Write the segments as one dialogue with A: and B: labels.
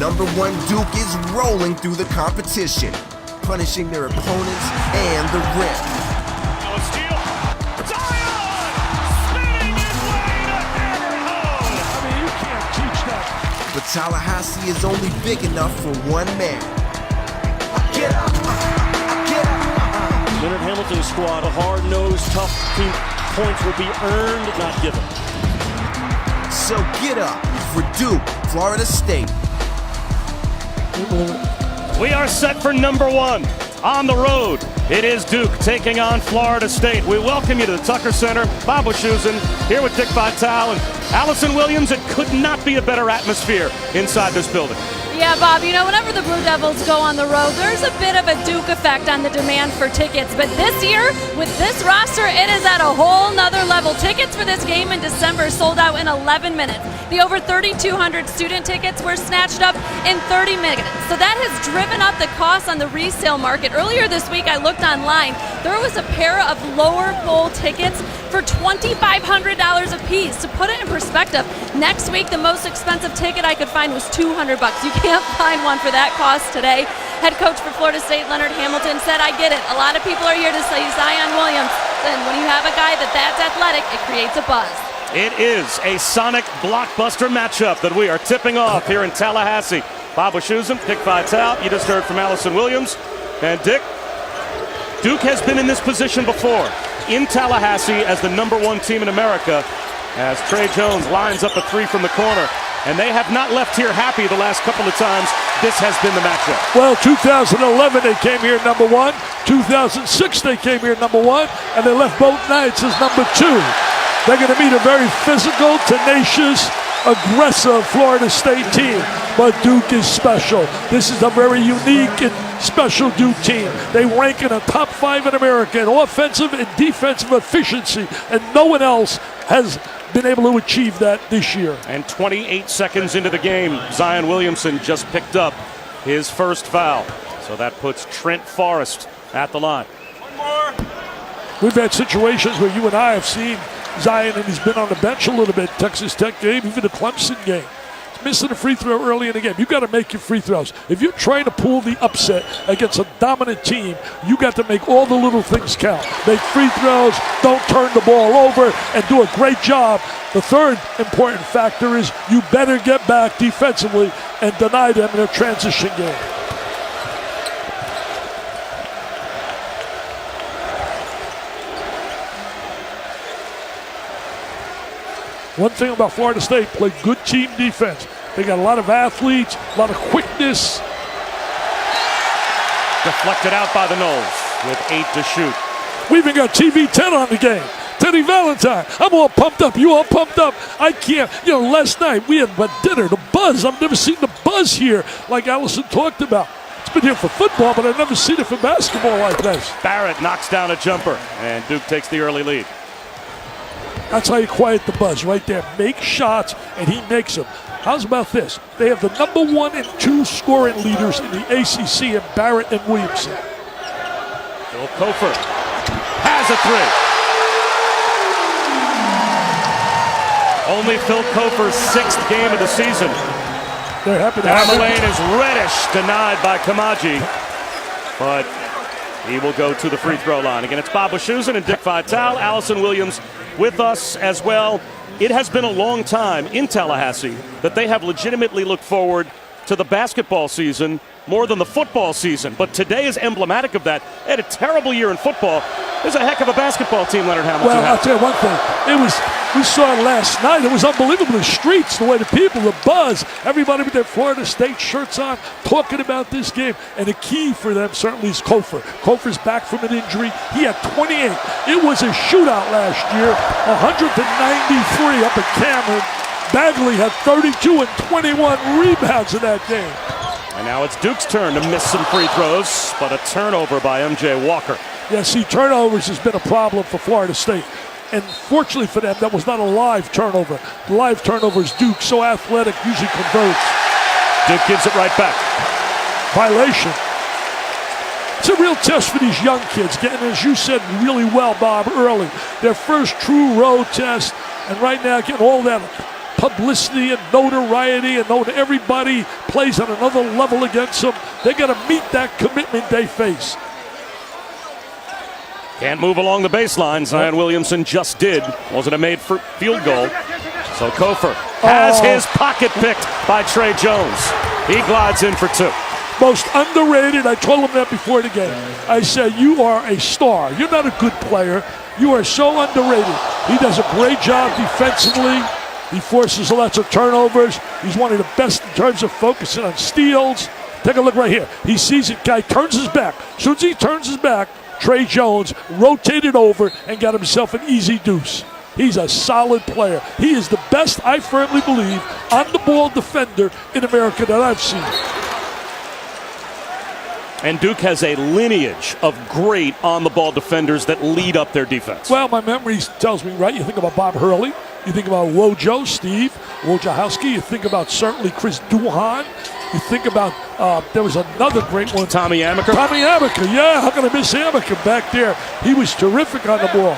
A: number one Duke is rolling through the competition, punishing their opponents and the rim.
B: Now a steal. Zion! Spinning his way to hammer it home!
C: I mean, you can't teach that.
A: But Tallahassee is only big enough for one man. Get up! Get up!
D: Leonard Hamilton's squad, a hard-nosed, tough team. Points will be earned, not given.
A: So get up for Duke, Florida State.
B: We are set for number one. On the road, it is Duke taking on Florida State. We welcome you to the Tucker Center. Bob Wischusen here with Dick Vitale and Allison Williams. It could not be a better atmosphere inside this building.
E: Yeah, Bob, you know, whenever the Blue Devils go on the road, there's a bit of a Duke effect on the demand for tickets. But this year, with this roster, it is at a whole nother level. Tickets for this game in December sold out in 11 minutes. The over 3,200 student tickets were snatched up in 30 minutes. So that has driven up the cost on the resale market. Earlier this week, I looked online. There was a pair of lower bowl tickets for $2,500 a piece. To put it in perspective, next week, the most expensive ticket I could find was $200. You can't find one for that cost today. Head coach for Florida State, Leonard Hamilton, said, I get it. A lot of people are here to see Zion Williams. And when you have a guy that's athletic, it creates a buzz.
B: It is a sonic blockbuster matchup that we are tipping off here in Tallahassee. Bob Wischusen, Dick Vitale, you just heard from Allison Williams. And Dick, Duke has been in this position before in Tallahassee as the number one team in America as Trey Jones lines up a three from the corner. And they have not left here happy the last couple of times this has been the matchup.
C: Well, 2011 they came here number one. 2006 they came here number one. And they left both nights as number two. They're going to meet a very physical, tenacious, aggressive Florida State team. But Duke is special. This is a very unique and special Duke team. They rank in the top 5 in America in offensive and defensive efficiency. And no one else has been able to achieve that this year.
B: And 28 seconds into the game, Zion Williamson just picked up his first foul. So that puts Trent Forrest at the line. One more.
C: We've had situations where you and I have seen Zion, and he's been on the bench a little bit. Texas Tech game, even the Clemson game. He's missing a free throw early in the game. You've got to make your free throws. If you're trying to pull the upset against a dominant team, you got to make all the little things count. Make free throws, don't turn the ball over, and do a great job. The third important factor is you better get back defensively and deny them in a transition game. One thing about Florida State, play good team defense. They got a lot of athletes, a lot of quickness.
B: Deflected out by the Noles with 8 to shoot.
C: We even got TV 10 on the game. Teddy Valentine. I'm all pumped up. You all pumped up. I can't. You know, last night we had dinner, the buzz. I've never seen the buzz here like Allison talked about. It's been here for football, but I've never seen it for basketball like this.
B: Barrett knocks down a jumper, and Duke takes the early lead.
C: That's how you quiet the buzz right there. Make shots, and he makes them. How's about this? They have the number 1 and 2 scoring leaders in the ACC in Barrett and Williamson.
B: Phil Kofer has a three. Only Phil Kofer's 6th game of the season.
C: They're happy to have him.
B: Lane is reddish, denied by Kamaji. But he will go to the free throw line. Again, it's Bob Wischusen and Dick Vitale. Allison Williams with us as well. It has been a long time in Tallahassee that they have legitimately looked forward to the basketball season more than the football season. But today is emblematic of that. They had a terrible year in football. There's a heck of a basketball team Leonard Hamilton
C: Well,
B: has.
C: I'll tell you one thing. We saw it last night. It was unbelievable. The streets, the way the people, the buzz, everybody with their Florida State shirts on, talking about this game. And the key for them certainly is Kofer. Kofer's back from an injury. He had 28. It was a shootout last year, 193 up at Cameron. Bagley had 32 and 21 rebounds in that game.
B: And now it's Duke's turn to miss some free throws, but a turnover by M.J. Walker.
C: Yeah, see, turnovers has been a problem for Florida State. And fortunately for them, that was not a live turnover. The live turnover is Duke, so athletic, usually converts.
B: Duke gives it right back.
C: Violation. It's a real test for these young kids, getting, as you said really well, Bob, early. Their first true road test, and right now getting all that publicity and notoriety and knowing everybody plays on another level against them. They got to meet that commitment they face.
B: Can't move along the baseline. Zion Williamson just did. Wasn't a made for field goal. So Kofor has his pocket picked by Trey Jones. He glides in for 2.
C: Most underrated. I told him that before the game. I said, you are a star. You're not a good player. You are so underrated. He does a great job defensively. He forces lots of turnovers. He's one of the best in terms of focusing on steals. Take a look right here. He sees it. Guy turns his back. As soon as he turns his back, Trey Jones rotated over and got himself an easy deuce. He's a solid player. He is the best, I firmly believe, on-the-ball defender in America that I've seen.
B: And Duke has a lineage of great on-the-ball defenders that lead up their defense.
C: Well, my memory tells me, right, you think about Bob Hurley, you think about Steve Wojciechowski, you think about certainly Chris Duhon, you think about, there was another great one.
B: Tommy Amaker,
C: yeah, how can I miss Amaker back there? He was terrific on the ball.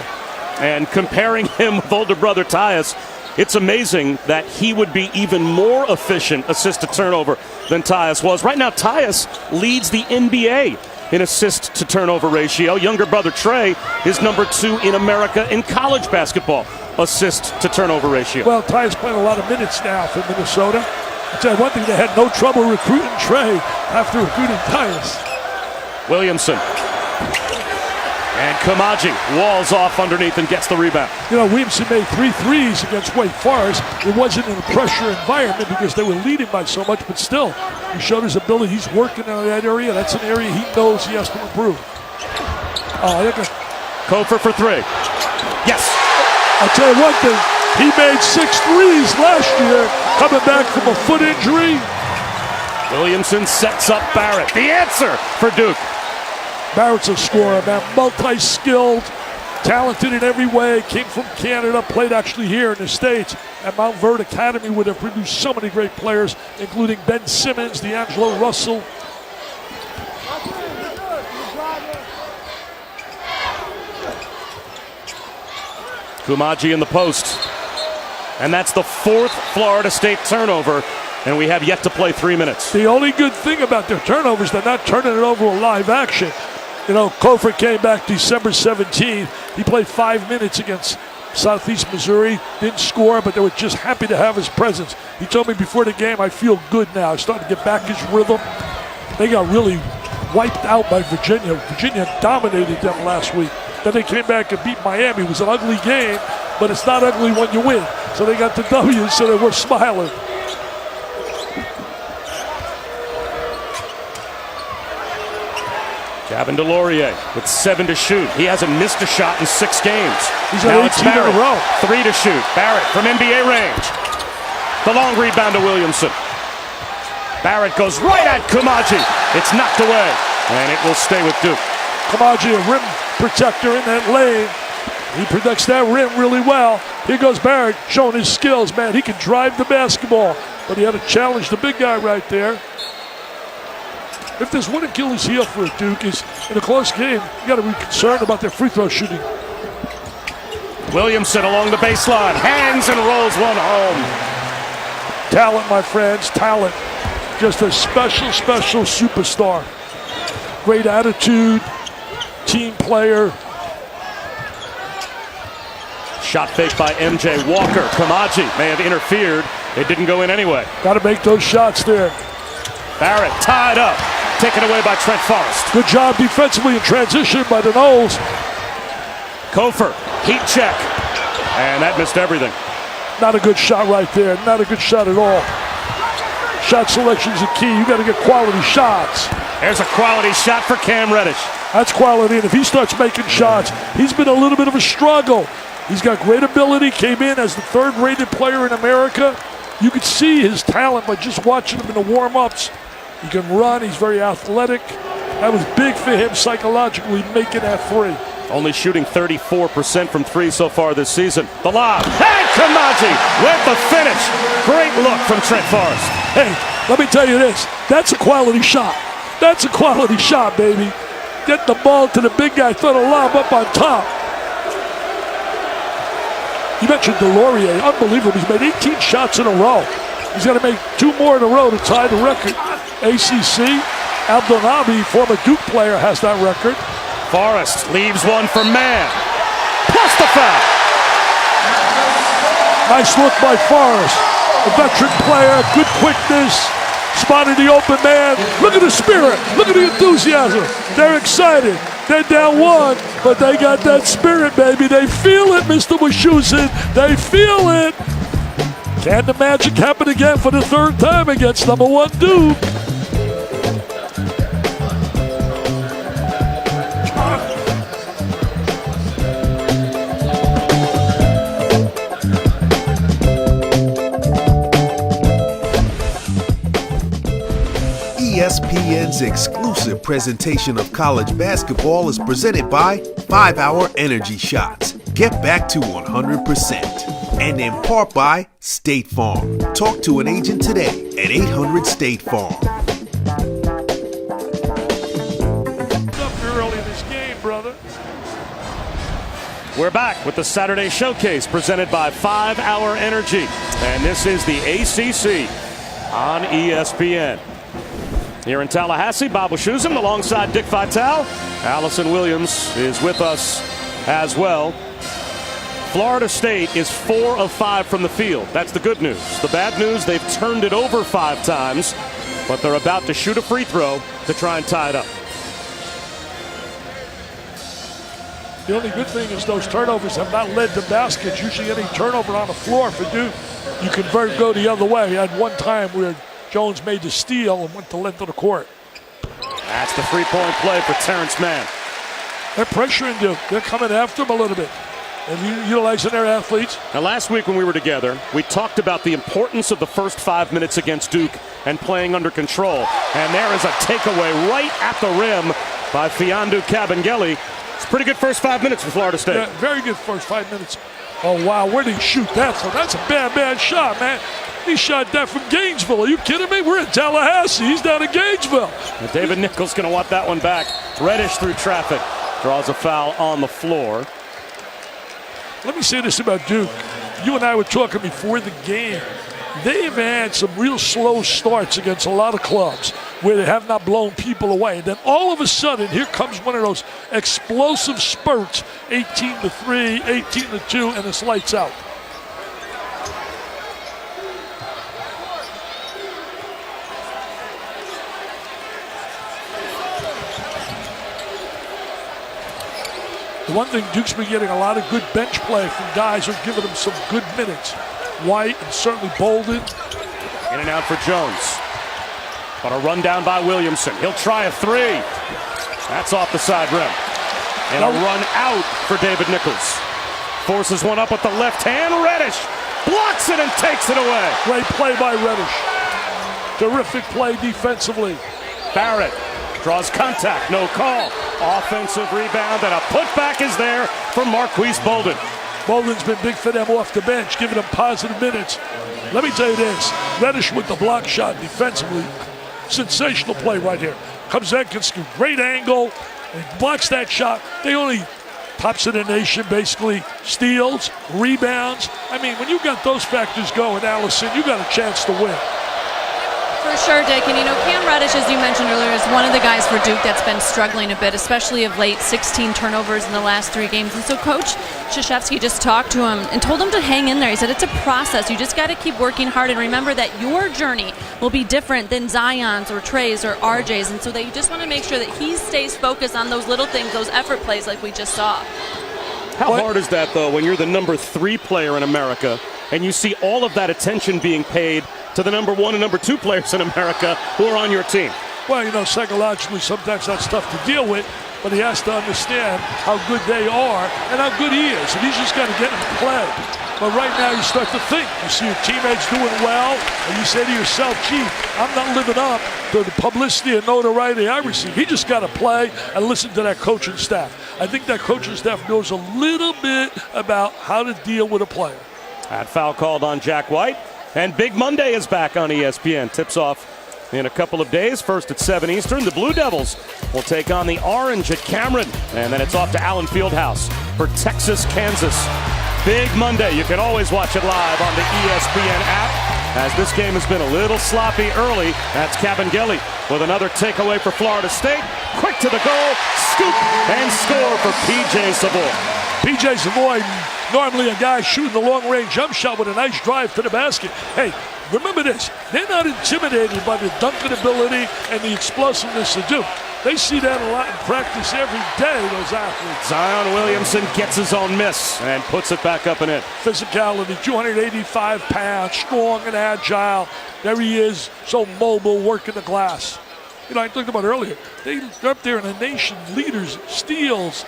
B: And comparing him with older brother Tyus, it's amazing that he would be even more efficient assist to turnover than Tyus was. Right now, Tyus leads the NBA in assist to turnover ratio. Younger brother Trey is number 2 in America in college basketball assist to turnover ratio.
C: Well, Tyus playing a lot of minutes now for Minnesota. I'll tell you one thing, they had no trouble recruiting Trey after recruiting Tyus.
B: Williamson. And Kamaji walls off underneath and gets the rebound.
C: You know, Williamson made 3 threes against Wake Forest. It wasn't in a pressure environment because they were leading by so much, but still, he showed his ability. He's working in that area. That's an area he knows he has to improve.
B: Kofor for 3. Yes.
C: I'll tell you one thing. He made 6 threes last year, coming back from a foot injury.
B: Williamson sets up Barrett. The answer for Duke.
C: Barrett's a scorer, man. Multi-skilled, talented in every way. Came from Canada, played actually here in the States at Mount Verde Academy, where they've produced so many great players, including Ben Simmons, D'Angelo Russell.
B: Kamaji in the post. And that's the 4th Florida State turnover, and we have yet to play 3 minutes.
C: The only good thing about their turnovers, they're not turning it over with live action. You know, Kofor came back December 17th. He played 5 minutes against Southeast Missouri. Didn't score, but they were just happy to have his presence. He told me before the game, I feel good now. He's starting to get back his rhythm. They got really wiped out by Virginia. Virginia dominated them last week. Then they came back and beat Miami. It was an ugly game, but it's not ugly when you win. So they got the W, so they were smiling.
B: Gavin DeLaurier with 7 to shoot. He hasn't missed a shot in 6 games.
C: He's
B: now
C: got 18 in a row.
B: 3 to shoot. Barrett from NBA range. The long rebound to Williamson. Barrett goes right at Kamaji. It's knocked away, and it will stay with Duke.
C: Kamaji, a rim protector in that lane. He protects that rim really well. Here goes Barrett, showing his skills, man. He can drive the basketball, but he had to challenge the big guy right there. If there's one Achilles heel for Duke is in a close game, you got to be concerned about their free throw shooting.
B: Williamson along the baseline, hangs and rolls one home.
C: Talent, my friends, talent. Just a special, special superstar. Great attitude, team player.
B: Shot fake by MJ Walker. Kamaji may have interfered. It didn't go in anyway.
C: Got to make those shots there.
B: Barrett tied up. Taken away by Trent Forrest.
C: Good job defensively in transition by the Knowles.
B: Kofor, heat check. And that missed everything.
C: Not a good shot right there. Not a good shot at all. Shot selection is a key. You got to get quality shots.
B: There's a quality shot for Cam Reddish.
C: That's quality, and if he starts making shots, he's been a little bit of a struggle. He's got great ability, came in as the 3rd-rated player in America. You could see his talent by just watching him in the warm-ups. He can run, he's very athletic. That was big for him psychologically, making that 3.
B: Only shooting 34% from 3 so far this season. The lob, and Kamaji with the finish. Great look from Trent Forrest.
C: Hey, let me tell you this, that's a quality shot. That's a quality shot, baby. Get the ball to the big guy, throw the lob up on top. You mentioned Delorier, unbelievable. He's made 18 shots in a row. He's got to make 2 more in a row to tie the record. ACC, Abdelnabi, former Duke player, has that record.
B: Forrest leaves one for Mann. Plus the foul.
C: Nice look by Forrest. A veteran player, good quickness. Spotted the open man. Look at the spirit. Look at the enthusiasm. They're excited. They're down 1, but they got that spirit, baby. They feel it, Mr. Wischusen. They feel it. Can the magic happen again for the 3rd time against #1 Duke?
A: ESPN's exclusive presentation of college basketball is presented by 5 Hour Energy Shots. Get back to 100%. And in part by State Farm. Talk to an agent today at 800-STATE-FARM.
C: Up early in this game, brother.
B: We're back with the Saturday Showcase presented by 5 Hour Energy. And this is the ACC on ESPN. Here in Tallahassee, Bob Wischusen alongside Dick Vitale. Allison Williams is with us as well. Florida State is 4 of 5 from the field. That's the good news. The bad news, they've turned it over 5 times, but they're about to shoot a free throw to try and tie it up.
C: The only good thing is those turnovers have not led to baskets. Usually any turnover on the floor for Duke, you convert, go the other way. We had one time where Jones made the steal and went the length of the court.
B: That's the three-point play for Terrence Mann.
C: They're pressuring Duke. They're coming after him a little bit and utilizing their athletes.
B: Now, last week when we were together, we talked about the importance of the first 5 minutes against Duke and playing under control. And there is a takeaway right at the rim by Fiondu Kabengele. It's a pretty good first 5 minutes for Florida State.
C: Yeah, very good first 5 minutes. Oh, wow, where did he shoot that from? That's a bad shot, man. He shot that from Gainesville. Are you kidding me? We're in Tallahassee. He's down in Gainesville.
B: And David Nichols going to want that one back. Reddish through traffic. Draws a foul on the floor.
C: Let me say this about Duke. You and I were talking before the game. They've had some real slow starts against a lot of clubs where they have not blown people away. And then all of a sudden, here comes one of those explosive spurts, 18-3, 18-2, and it's lights out. The one thing, Duke's been getting a lot of good bench play from guys who are giving them some good minutes. White and certainly Bolden.
B: In and out for Jones. But a run down by Williamson. He'll try a 3. That's off the side rim. And a run out for David Nichols. Forces one up with the left hand. Reddish blocks it and takes it away.
C: Great play by Reddish. Terrific play defensively.
B: Barrett draws contact, no call. Offensive rebound and a putback is there for Marquise Bolden.
C: Bolden's been big for them off the bench, giving them positive minutes. Let me tell you this, Reddish with the block shot defensively. Sensational play right here. Comes Enkinski, great angle, and blocks that shot. They only tops of the nation, basically. Steals, rebounds. I mean, when you got those factors going, Allison, you got a chance to win.
E: For sure, Dick. And, Cam Reddish, as you mentioned earlier, is one of the guys for Duke that's been struggling a bit, especially of late, 16 turnovers in the last 3 games. And so Coach Krzyzewski just talked to him and told him to hang in there. He said it's a process. You just got to keep working hard and remember that your journey will be different than Zion's or Trey's or RJ's. And so that you just want to make sure that he stays focused on those little things, those effort plays like we just saw.
B: How hard is that, though, when you're the number 3 player in America and you see all of that attention being paid to the number 1 and number 2 players in America who are on your team?
C: Well, psychologically, sometimes that's tough to deal with, but he has to understand how good they are and how good he is, and he's just got to get him to play. But right now, you start to think. You see your teammates doing well, and you say to yourself, gee, I'm not living up to the publicity and notoriety I receive. He just got to play and listen to that coaching staff. I think that coaching staff knows a little bit about how to deal with a player.
B: That foul called on Jack White. And Big Monday is back on ESPN. Tips off in a couple of days. First at 7 Eastern. The Blue Devils will take on the Orange at Cameron. And then it's off to Allen Fieldhouse for Texas, Kansas. big Monday. You can always watch it live on the ESPN app. As this game has been a little sloppy early, that's Cabangeli with another takeaway for Florida State. Quick to the goal, scoop, and score for P.J. Savoy.
C: P.J. Savoy, normally a guy shooting the long-range jump shot with a nice drive to the basket. Hey, remember this, they're not intimidated by the dunking ability and the explosiveness of Duke. They see that a lot in practice every day, those athletes.
B: Zion Williamson gets his own miss and puts it back up and in.
C: Physicality, 285 pounds, strong and agile. There he is, so mobile, working the glass. You know, I talked about earlier, they're up there in the nation, leaders, steals,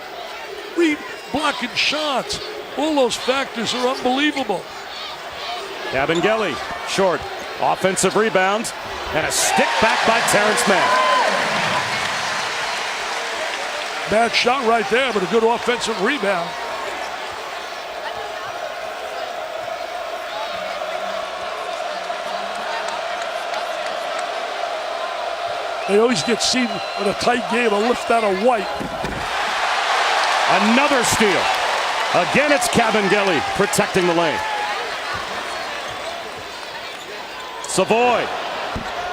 C: blocking shots. All those factors are unbelievable.
B: Cabangeli, short, offensive rebound, and a stick back by Terrence Mann.
C: Bad shot right there, but a good offensive rebound. They always get seen in a tight game, a lift out of White.
B: Another steal. Again, it's Cabangeli protecting the lane. Savoy.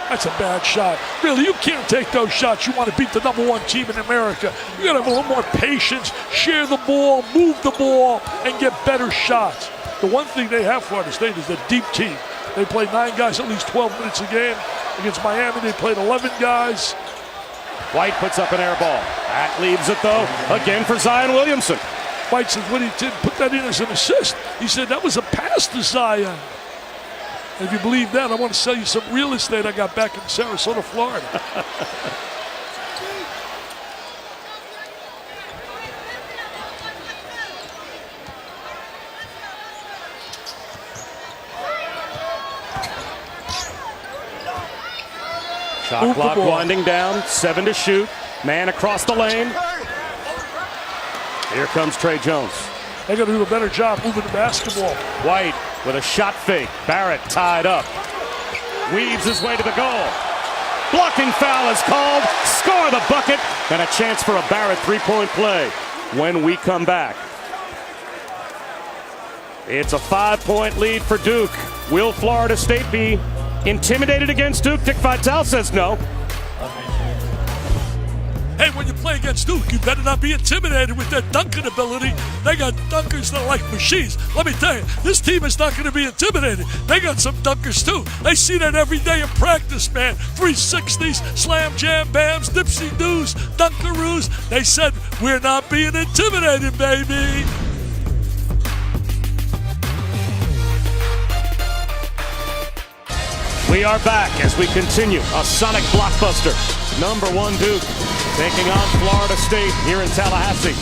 C: That's a bad shot. Really, you can't take those shots. You want to beat the #1 team in America. You got to have a little more patience, share the ball, move the ball, and get better shots. The one thing they have, Florida State, is a deep team. They play 9 guys at least 12 minutes a game. Against Miami, they played 11 guys.
B: White puts up an air ball. That leaves it, though, again for Zion Williamson.
C: White says when he did put that in as an assist, he said that was a pass to Zion. And if you believe that, I want to sell you some real estate I got back in Sarasota, Florida.
B: Shot clock winding down, 7 to shoot. Man across the lane. Here comes Trey Jones.
C: They got to do a better job moving the basketball.
B: White with a shot fake. Barrett tied up. Weaves his way to the goal. Blocking foul is called. Score the bucket. And a chance for a Barrett three-point play when we come back. It's a 5-point lead for Duke. Will Florida State be intimidated against Duke? Dick Vitale says no.
C: Hey, when you play against Duke, you better not be intimidated with their dunking ability. They got dunkers that are like machines. Let me tell you, this team is not going to be intimidated. They got some dunkers too. They see that every day in practice, man. 360s, slam jam bams, dipsy doos, dunkaroos. They said, we're not being intimidated, baby.
B: We are back as we continue a Sonic blockbuster. #1 Duke taking on Florida State here in Tallahassee.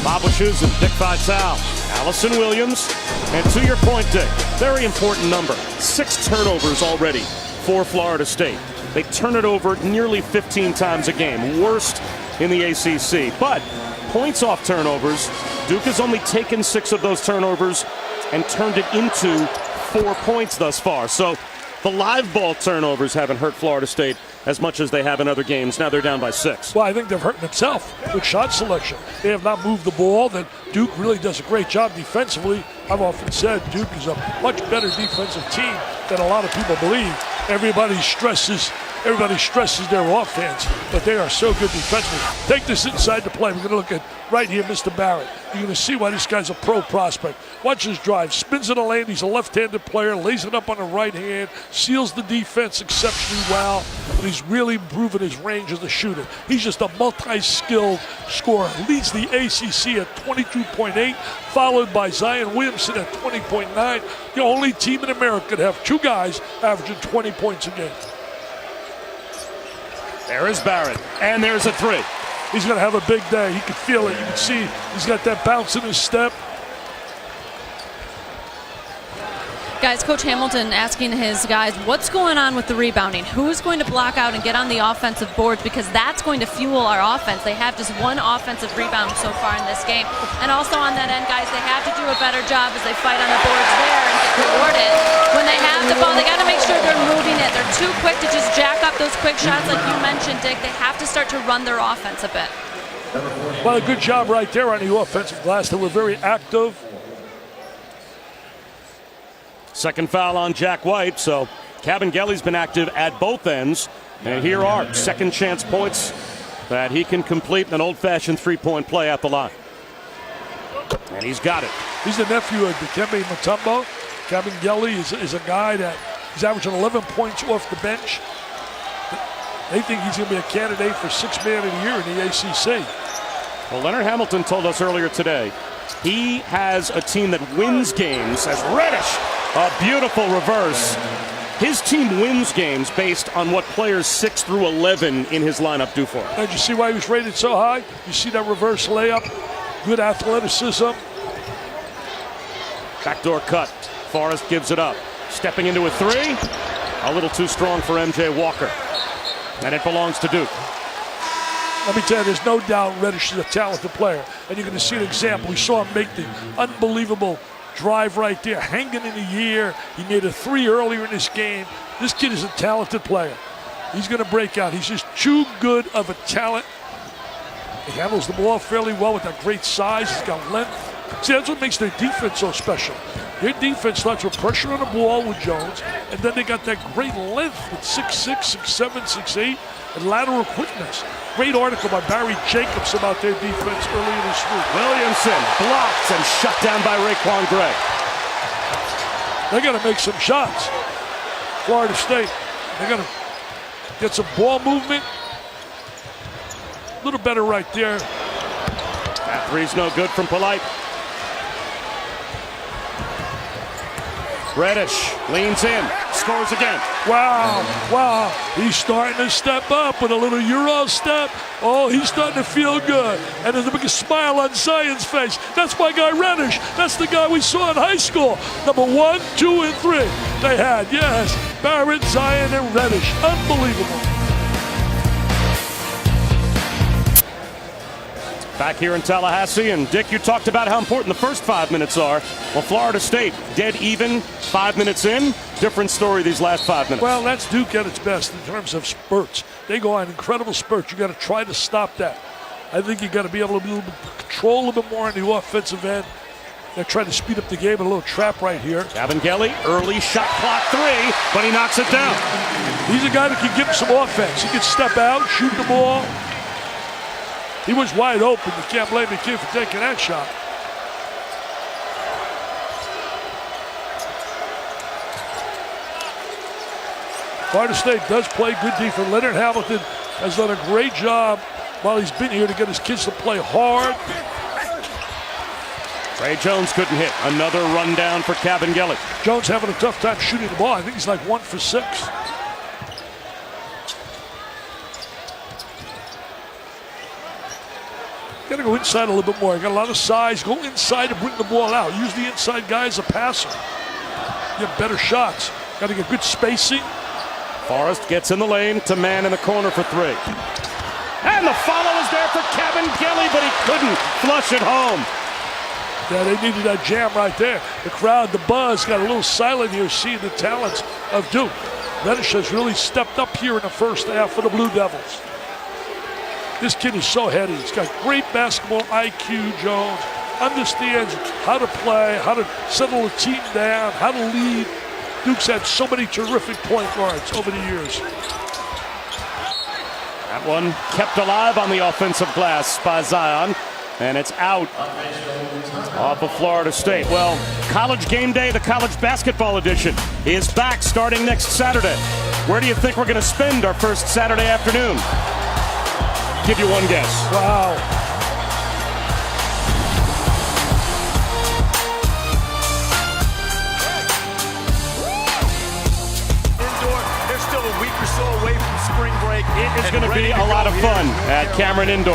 B: Bob Wischusen, Dick Vitale, Allison Williams, and to your point, Dick, very important number. 6 turnovers already for Florida State. They turn it over nearly 15 times a game, worst in the ACC. But points off turnovers, Duke has only taken 6 of those turnovers and turned it into 4 points thus far. So the live ball turnovers haven't hurt Florida State as much as they have in other games. Now they're down by 6.
C: Well, I think they've hurt themselves with shot selection. They have not moved the ball. That Duke really does a great job defensively. I've often said Duke is a much better defensive team than a lot of people believe. Everybody stresses their offense, but they are so good defensively. Take this inside the play. We're going to look at right here, Mr. Barrett. You're going to see why this guy's a pro prospect. Watch his drive. Spins in the lane. He's a left-handed player. Lays it up on the right hand. Seals the defense exceptionally well. And he's really improving his range as a shooter. He's just a multi-skilled scorer. Leads the ACC at 22.8, followed by Zion Williamson at 20.9. The only team in America to have 2 guys averaging 20 points a game.
B: There is Barrett, and there's a 3.
C: He's going to have a big day. He can feel it. You can see he's got that bounce in his step.
E: Guys, Coach Hamilton asking his guys, what's going on with the rebounding? Who's going to block out and get on the offensive boards? Because that's going to fuel our offense. They have just 1 offensive rebound so far in this game. And also on that end, guys, they have to do a better job as they fight on the boards there and get rewarded. When they have the ball, they got to make sure they're moving it. They're too quick to just jack up those quick shots like you mentioned, Dick. They have to start to run their offense a bit.
C: Well, a good job right there on the offensive glass. They were very active.
B: Second foul on Jack White, so Cabangeli's been active at both ends. And here are second chance points that he can complete an old-fashioned three-point play at the line. And he's got it.
C: He's the nephew of Dikembe Mutombo. Cabangeli is a guy that he's averaging 11 points off the bench. They think he's going to be a candidate for Sixth Man of the Year in the ACC.
B: Well, Leonard Hamilton told us earlier today he has a team that wins games as Reddish. A beautiful reverse. His team wins games based on what players 6 through 11 in his lineup do for him.
C: And you see why he was rated so high? You see that reverse layup? Good athleticism.
B: Backdoor cut. Forrest gives it up. Stepping into a three. A little too strong for MJ Walker. And it belongs to Duke.
C: Let me tell you, there's no doubt Reddish is a talented player. And you're going to see an example. We saw him make the unbelievable drive right there, hanging in the air. He made a three earlier in this game. This kid is a talented player. He's going to break out. He's just too good of a talent. He handles the ball fairly well with that great size. He's got length. See, that's what makes their defense so special. Their defense starts with pressure on the ball with Jones, and then they got that great length with 6'6", 6'7", 6'8", and lateral quickness. Great article by Barry Jacobs about their defense earlier this week.
B: Williamson blocked and shut down by Raekwon Gray.
C: They got to make some shots. Florida State, they got to get some ball movement. A little better right there.
B: That three's no good from Polite. Reddish leans in, scores again.
C: Wow. He's starting to step up with a little Euro step. Oh, he's starting to feel good. And there's a big smile on Zion's face. That's my guy Reddish. That's the guy we saw in high school. Number 1, 2, and 3. They had, yes, Barrett, Zion, and Reddish. Unbelievable.
B: Back here in Tallahassee, and Dick, you talked about how important the first 5 minutes are. Well, Florida State, dead even 5 minutes in. Different story these last 5 minutes.
C: Well, that's Duke at its best in terms of spurts. They go on incredible spurts. You got to try to stop that. I think you got to be able to control a little bit more on the offensive end. They're trying to speed up the game. A little trap right here.
B: Cabangeli, early shot clock three, but he knocks it down.
C: He's a guy that can give him some offense. He can step out, shoot the ball. He was wide open. You can't blame the kid for taking that shot. Florida State does play good defense. Leonard Hamilton has done a great job while he's been here to get his kids to play hard.
B: Ray Jones couldn't hit. Another rundown for Cabangeli.
C: Jones having a tough time shooting the ball. I think he's like 1 for 6. Got to go inside a little bit more. Got a lot of size. Go inside to bring the ball out. Use the inside guy as a passer. Get better shots. Got to get good spacing.
B: Forrest gets in the lane to man in the corner for three. And the follow is there for Cabangeli, but he couldn't flush it home.
C: Yeah, they needed that jam right there. The crowd, the buzz, got a little silent here seeing the talents of Duke. Reddish has really stepped up here in the first half for the Blue Devils. This kid is so heady. He's got great basketball IQ, Jones. Understands how to play, how to settle a team down, how to lead. Duke's had so many terrific point guards over the years.
B: That one kept alive on the offensive glass by Zion, and it's out off of Florida State. Well, College Game Day, the college basketball edition, is back starting next Saturday. Where do you think we're going to spend our first Saturday afternoon? Give you one guess.
C: Wow.
D: Indoor, they're still a week or so away from spring break.
B: It is going to be a lot of fun at Cameron Indoor.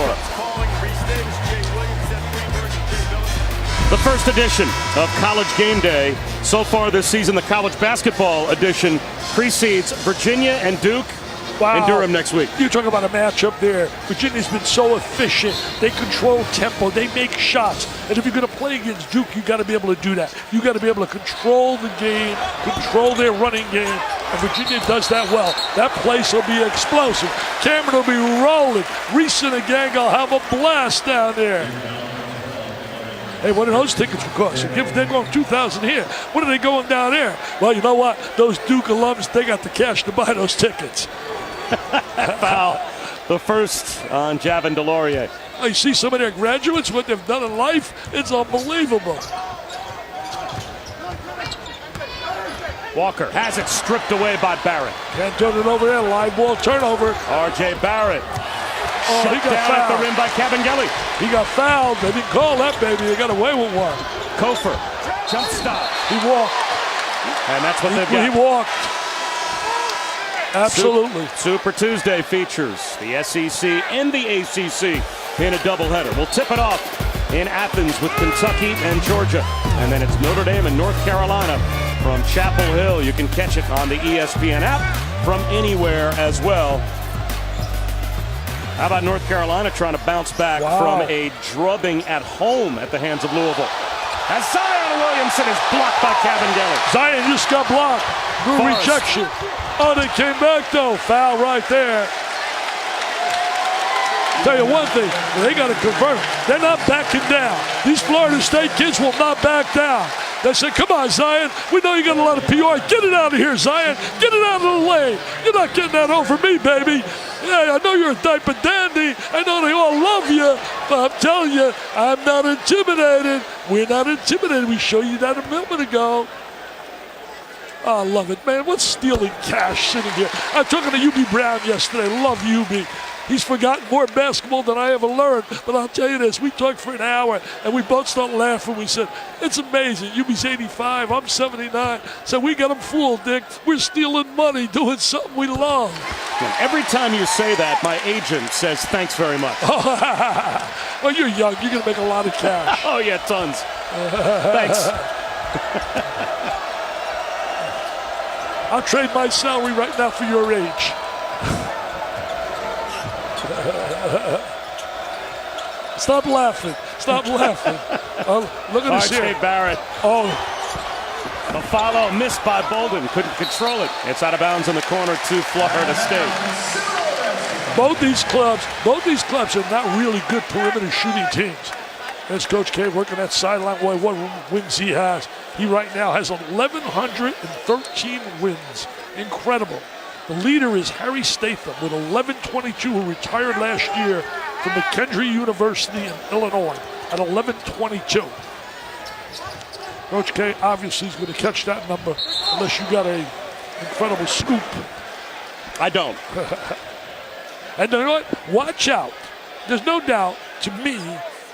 B: The first edition of College Game Day. So far this season, the college basketball edition precedes Virginia and Duke.
C: Wow.
B: In Durham next week.
C: You talk about a matchup there. Virginia's been so efficient. They control tempo. They make shots. And if you're going to play against Duke, you got to be able to do that. You got to be able to control the game, control their running game. And Virginia does that well. That place will be explosive. Cameron will be rolling. Reese and the gang will have a blast down there. Hey, what do those tickets will cost? If they're going $2,000 here, what are they going down there? Well, you know what? Those Duke alums, they got the cash to buy those tickets.
B: Foul. The first on Javin DeLaurier.
C: Oh, you see some of their graduates, what they've done in life, it's unbelievable.
B: Walker has it stripped away by Barrett.
C: Can't turn it over there. Live ball turnover.
B: R.J. Barrett.
C: Oh,
B: Shut
C: he got
B: down
C: fouled.
B: at the rim by Cabangeli.
C: He got fouled. They didn't call that, baby. They got away with one.
B: Kofor. Jump stop.
C: He walked.
B: And that's what they've got.
C: He walked. Absolutely.
B: Super Tuesday features the SEC and the ACC in a doubleheader. We'll tip it off in Athens with Kentucky and Georgia. And then it's Notre Dame and North Carolina from Chapel Hill. You can catch it on the ESPN app from anywhere as well. How about North Carolina trying to bounce back from a drubbing at home at the hands of Louisville? As Zion Williamson is blocked by Cabangeli.
C: Zion just got blocked. Good rejection. Oh, they came back though. Foul right there. Tell you one thing, they got to convert. They're not backing down. These Florida State kids will not back down. They said, come on, Zion. We know you got a lot of PR. Get it out of here, Zion. Get it out of the lane. You're not getting that over me, baby. Yeah, I know you're a diaper dandy. I know they all love you. But I'm telling you, I'm not intimidated. We're not intimidated. We showed you that a moment ago. Oh, I love it, man. What's stealing cash sitting here? I was talking to UB Brown yesterday. Love UB. He's forgotten more basketball than I ever learned. But I'll tell you this, we talked for an hour, and we both started laughing. We said, it's amazing. UB's 85, I'm 79. So we got him fooled, Dick. We're stealing money, doing something we love.
B: And every time you say that, my agent says, thanks very much.
C: Well, you're young. You're going to make a lot of cash.
B: Oh, yeah, tons. Thanks.
C: I'll trade my salary right now for your age. Stop laughing. Stop laughing. Look at this here.
B: R.J. Barrett.
C: Oh,
B: The follow missed by Bolden. Couldn't control it. It's out of bounds in the corner to Florida State.
C: both these clubs are not really good perimeter shooting teams. There's Coach K working that sideline. Boy, what wins he has. He right now has 1,113 wins. Incredible. The leader is Harry Statham with 1122, who retired last year from McKendree University in Illinois at 1122. Coach K obviously is going to catch that number unless you got a incredible scoop.
B: I don't.
C: And you know what? Watch out. There's no doubt to me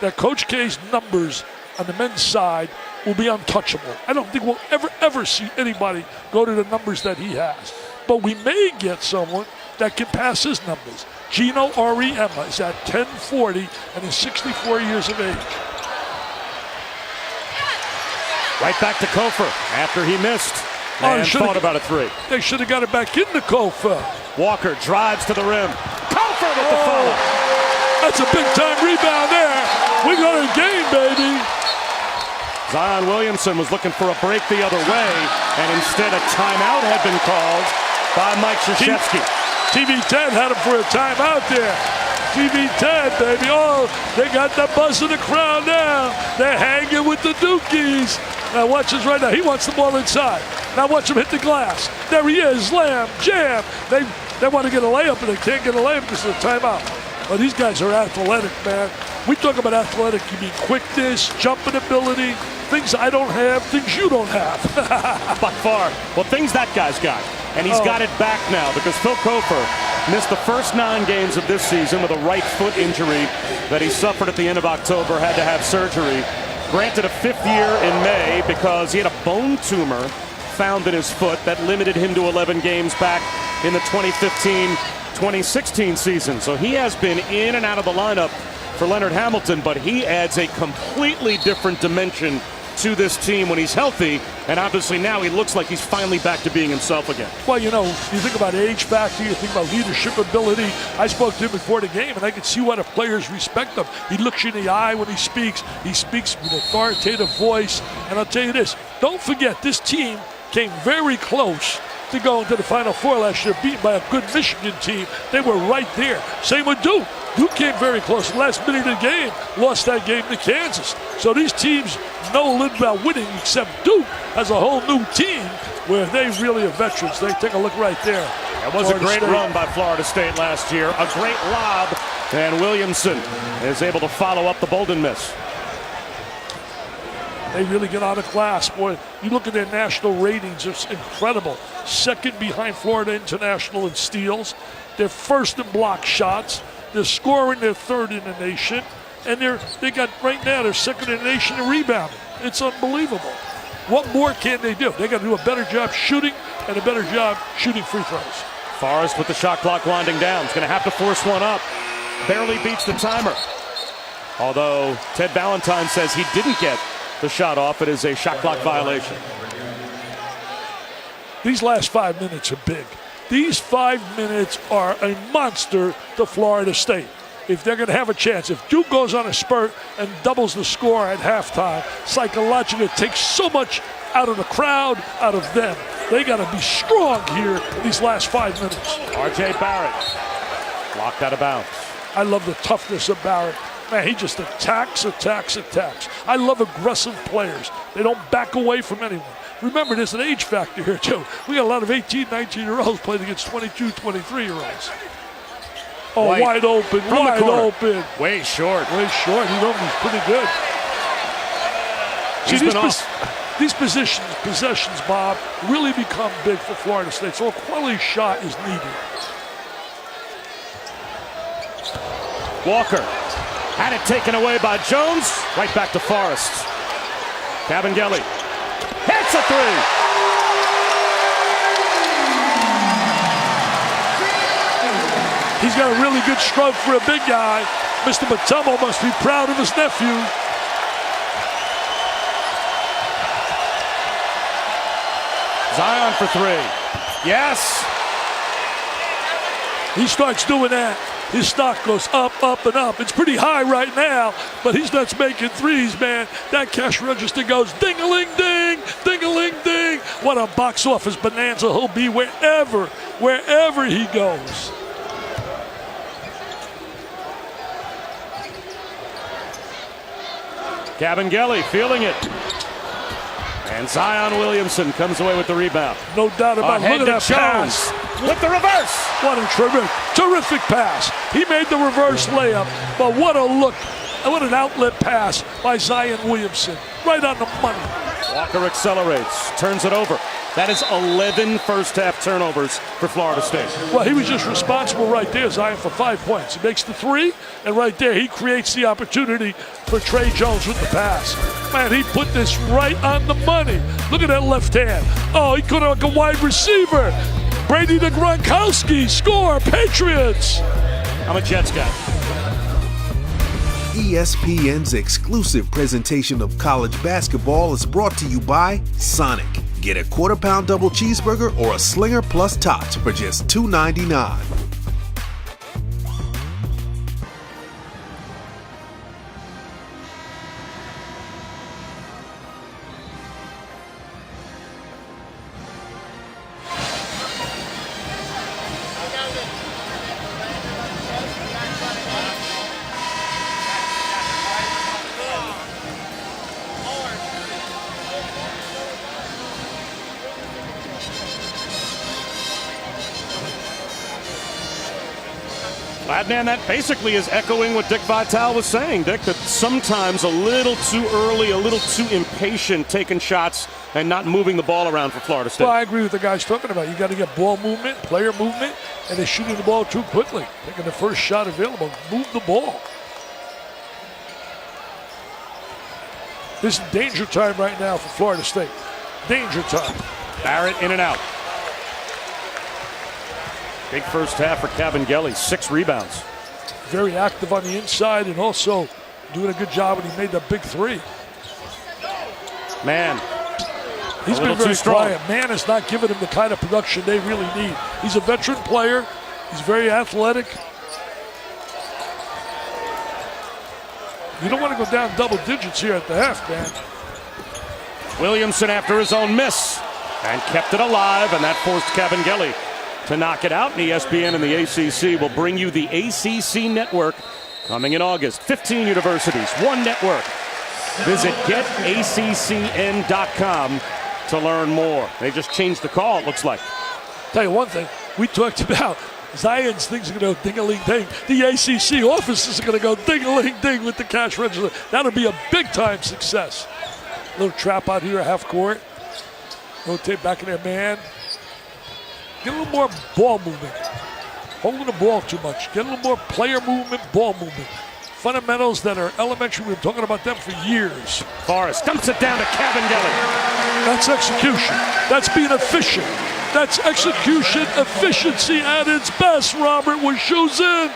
C: that Coach K's numbers on the men's side will be untouchable. I don't think we'll ever see anybody go to the numbers that he has. But we may get someone that can pass his numbers. Gino Auriemma is at 1040 and is 64 years of age.
B: Right back to Kofor after he missed and thought about a three.
C: They should have got it back into Kofor.
B: Walker drives to the rim. Kofor with the follow.
C: That's a big-time rebound there. We got a game, baby.
B: Zion Williamson was looking for a break the other way, and instead a timeout had been called by Mike Krzyzewski.
C: TV10 had him for a timeout there. TV10, baby. Oh, they got the buzz in the crowd now. They're hanging with the Dukies. Now watch this right now. He wants the ball inside. Now watch him hit the glass. There he is. Slam, jam. They want to get a layup, and they can't get a layup because of the timeout. Well, these guys are athletic, man. We talk about athletic. You mean quickness, jumping ability, things I don't have, things you don't have.
B: By far. Well, things that guy's got. And he's got it back now because Phil Kofor missed the first 9 games of this season with a right foot injury that he suffered at the end of October, had to have surgery. Granted a 5th year in May because he had a bone tumor found in his foot that limited him to 11 games back in the 2015-2016 season. So he has been in and out of the lineup for Leonard Hamilton, but he adds a completely different dimension to this team when he's healthy, and obviously now he looks like he's finally back to being himself again.
C: Well, you know, you think about age factor, you think about leadership ability. I spoke to him before the game, and I could see why the players respect him. He looks you in the eye when he speaks. He speaks with authoritative voice. And I'll tell you this, don't forget, this team came very close to go into the Final Four last year, beaten by a good Michigan team. They were right there. Same with Duke. Duke came very close. The last minute of the game, lost that game to Kansas. So these teams know a little about winning, except Duke has a whole new team where they really are veterans. They take a look right there.
B: It was a great run by Florida State last year. A great lob, and Williamson is able to follow up the Bolden miss.
C: They really get out of class. Boy, you look at their national ratings, it's incredible. Second behind Florida International in steals. They're first in block shots. They're scoring, they're third in the nation. And they got right now, they're second in the nation in rebounding. It's unbelievable. What more can they do? They got to do a better job shooting and a better job shooting free throws.
B: Forrest with the shot clock winding down. He's going to have to force one up. Barely beats the timer. Although Ted Valentine says he didn't get the shot off. It is a shot clock violation.
C: These last 5 minutes are big. These 5 minutes are a monster to Florida State. If they're going to have a chance, if Duke goes on a spurt and doubles the score at halftime, psychologically it takes so much out of the crowd, out of them. They got to be strong here in these last 5 minutes.
B: R.J. Barrett locked out of bounds.
C: I love the toughness of Barrett. Man, he just attacks. I love aggressive players. They don't back away from anyone. Remember, there's an age factor here, too. We got a lot of 18, 19-year-olds playing against 22, 23-year-olds. Oh,
B: White.
C: wide open.
B: Way short.
C: He's pretty good.
B: He's
C: See,
B: been off.
C: these possessions, Bob, really become big for Florida State. So a quality shot is needed.
B: Walker had it taken away by Jones. Right back to Forrest. Cabangeli hits a three.
C: He's got a really good stroke for a big guy. Mr. Matomo must be proud of his nephew.
B: Zion for three. Yes.
C: He starts doing that. His stock goes up, and up. It's pretty high right now, but he starts making threes, man. That cash register goes ding-a-ling-ding, ding-a-ling-ding. What a box office bonanza he'll be wherever he goes.
B: Cabangeli feeling it. And Zion Williamson comes away with the rebound.
C: No doubt about it. Look at that
B: Jones
C: pass.
B: with the reverse.
C: What a terrific pass. He made the reverse layup, but what a look. What an outlet pass by Zion Williamson. Right on the money.
B: Walker accelerates, turns it over. That is 11 first-half turnovers for Florida State.
C: Well, he was just responsible right there, Zion, for 5 points. He makes the three, and right there he creates the opportunity for Trey Jones with the pass. Man, he put this right on the money. Look at that left hand. Oh, he could have like a wide receiver. Brady to Gronkowski, score, Patriots.
B: I'm a Jets guy.
A: ESPN's exclusive presentation of college basketball is brought to you by Sonic. Get a quarter-pound double cheeseburger or a Slinger plus tots for just $2.99.
B: Adnan, that basically is echoing what Dick Vitale was saying, Dick, that sometimes a little too early, a little too impatient taking shots and not moving the ball around for Florida State.
C: Well, I agree with the guys talking about. You got to get ball movement, player movement, and they're shooting the ball too quickly. Taking the first shot available, move the ball. This is danger time right now for Florida State. Danger time.
B: Barrett in and out. Big first half for Cabangeli, 6 rebounds.
C: Very active on the inside and also doing a good job when he made that big three.
B: Man,
C: he's been very quiet. Man is not giving him the kind of production they really need. He's a veteran player. He's very athletic. You don't want to go down double digits here at the half, man.
B: Williamson after his own miss. and kept it alive, and that forced Cabangeli to knock it out. And ESPN and the ACC will bring you the ACC Network coming in August. 15 universities, one network. Visit getaccn.com to learn more. They just changed the call, it looks like.
C: Tell you one thing, we talked about Zion's things are going to go ding-a-ling-ding. The ACC offices are going to go ding-a-ling-ding with the cash register. That'll be a big-time success. Little trap out here, half court. Rotate back in there, man. Get a little more ball movement. Holding the ball too much. Get a little more player movement, ball movement. Fundamentals that are elementary. We've been talking about them for years.
B: Forrest dumps it down to Cabangeli.
C: That's execution. That's being efficient. That's execution, efficiency at its best, Robert, with shoes in.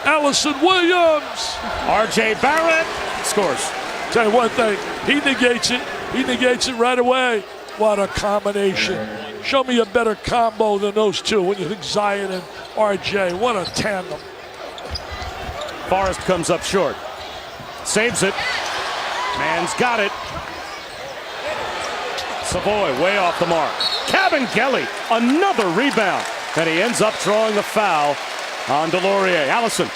C: Allison Williams.
B: R.J. Barrett scores.
C: Tell you one thing, he negates it. He negates it right away. What a combination. Show me a better combo than those two when you think Zion and R.J. What a tandem.
B: Forrest comes up short. Saves it. Man's got it. Savoy way off the mark. Cabangeli, another rebound. And he ends up drawing the foul on Delorier. Allison.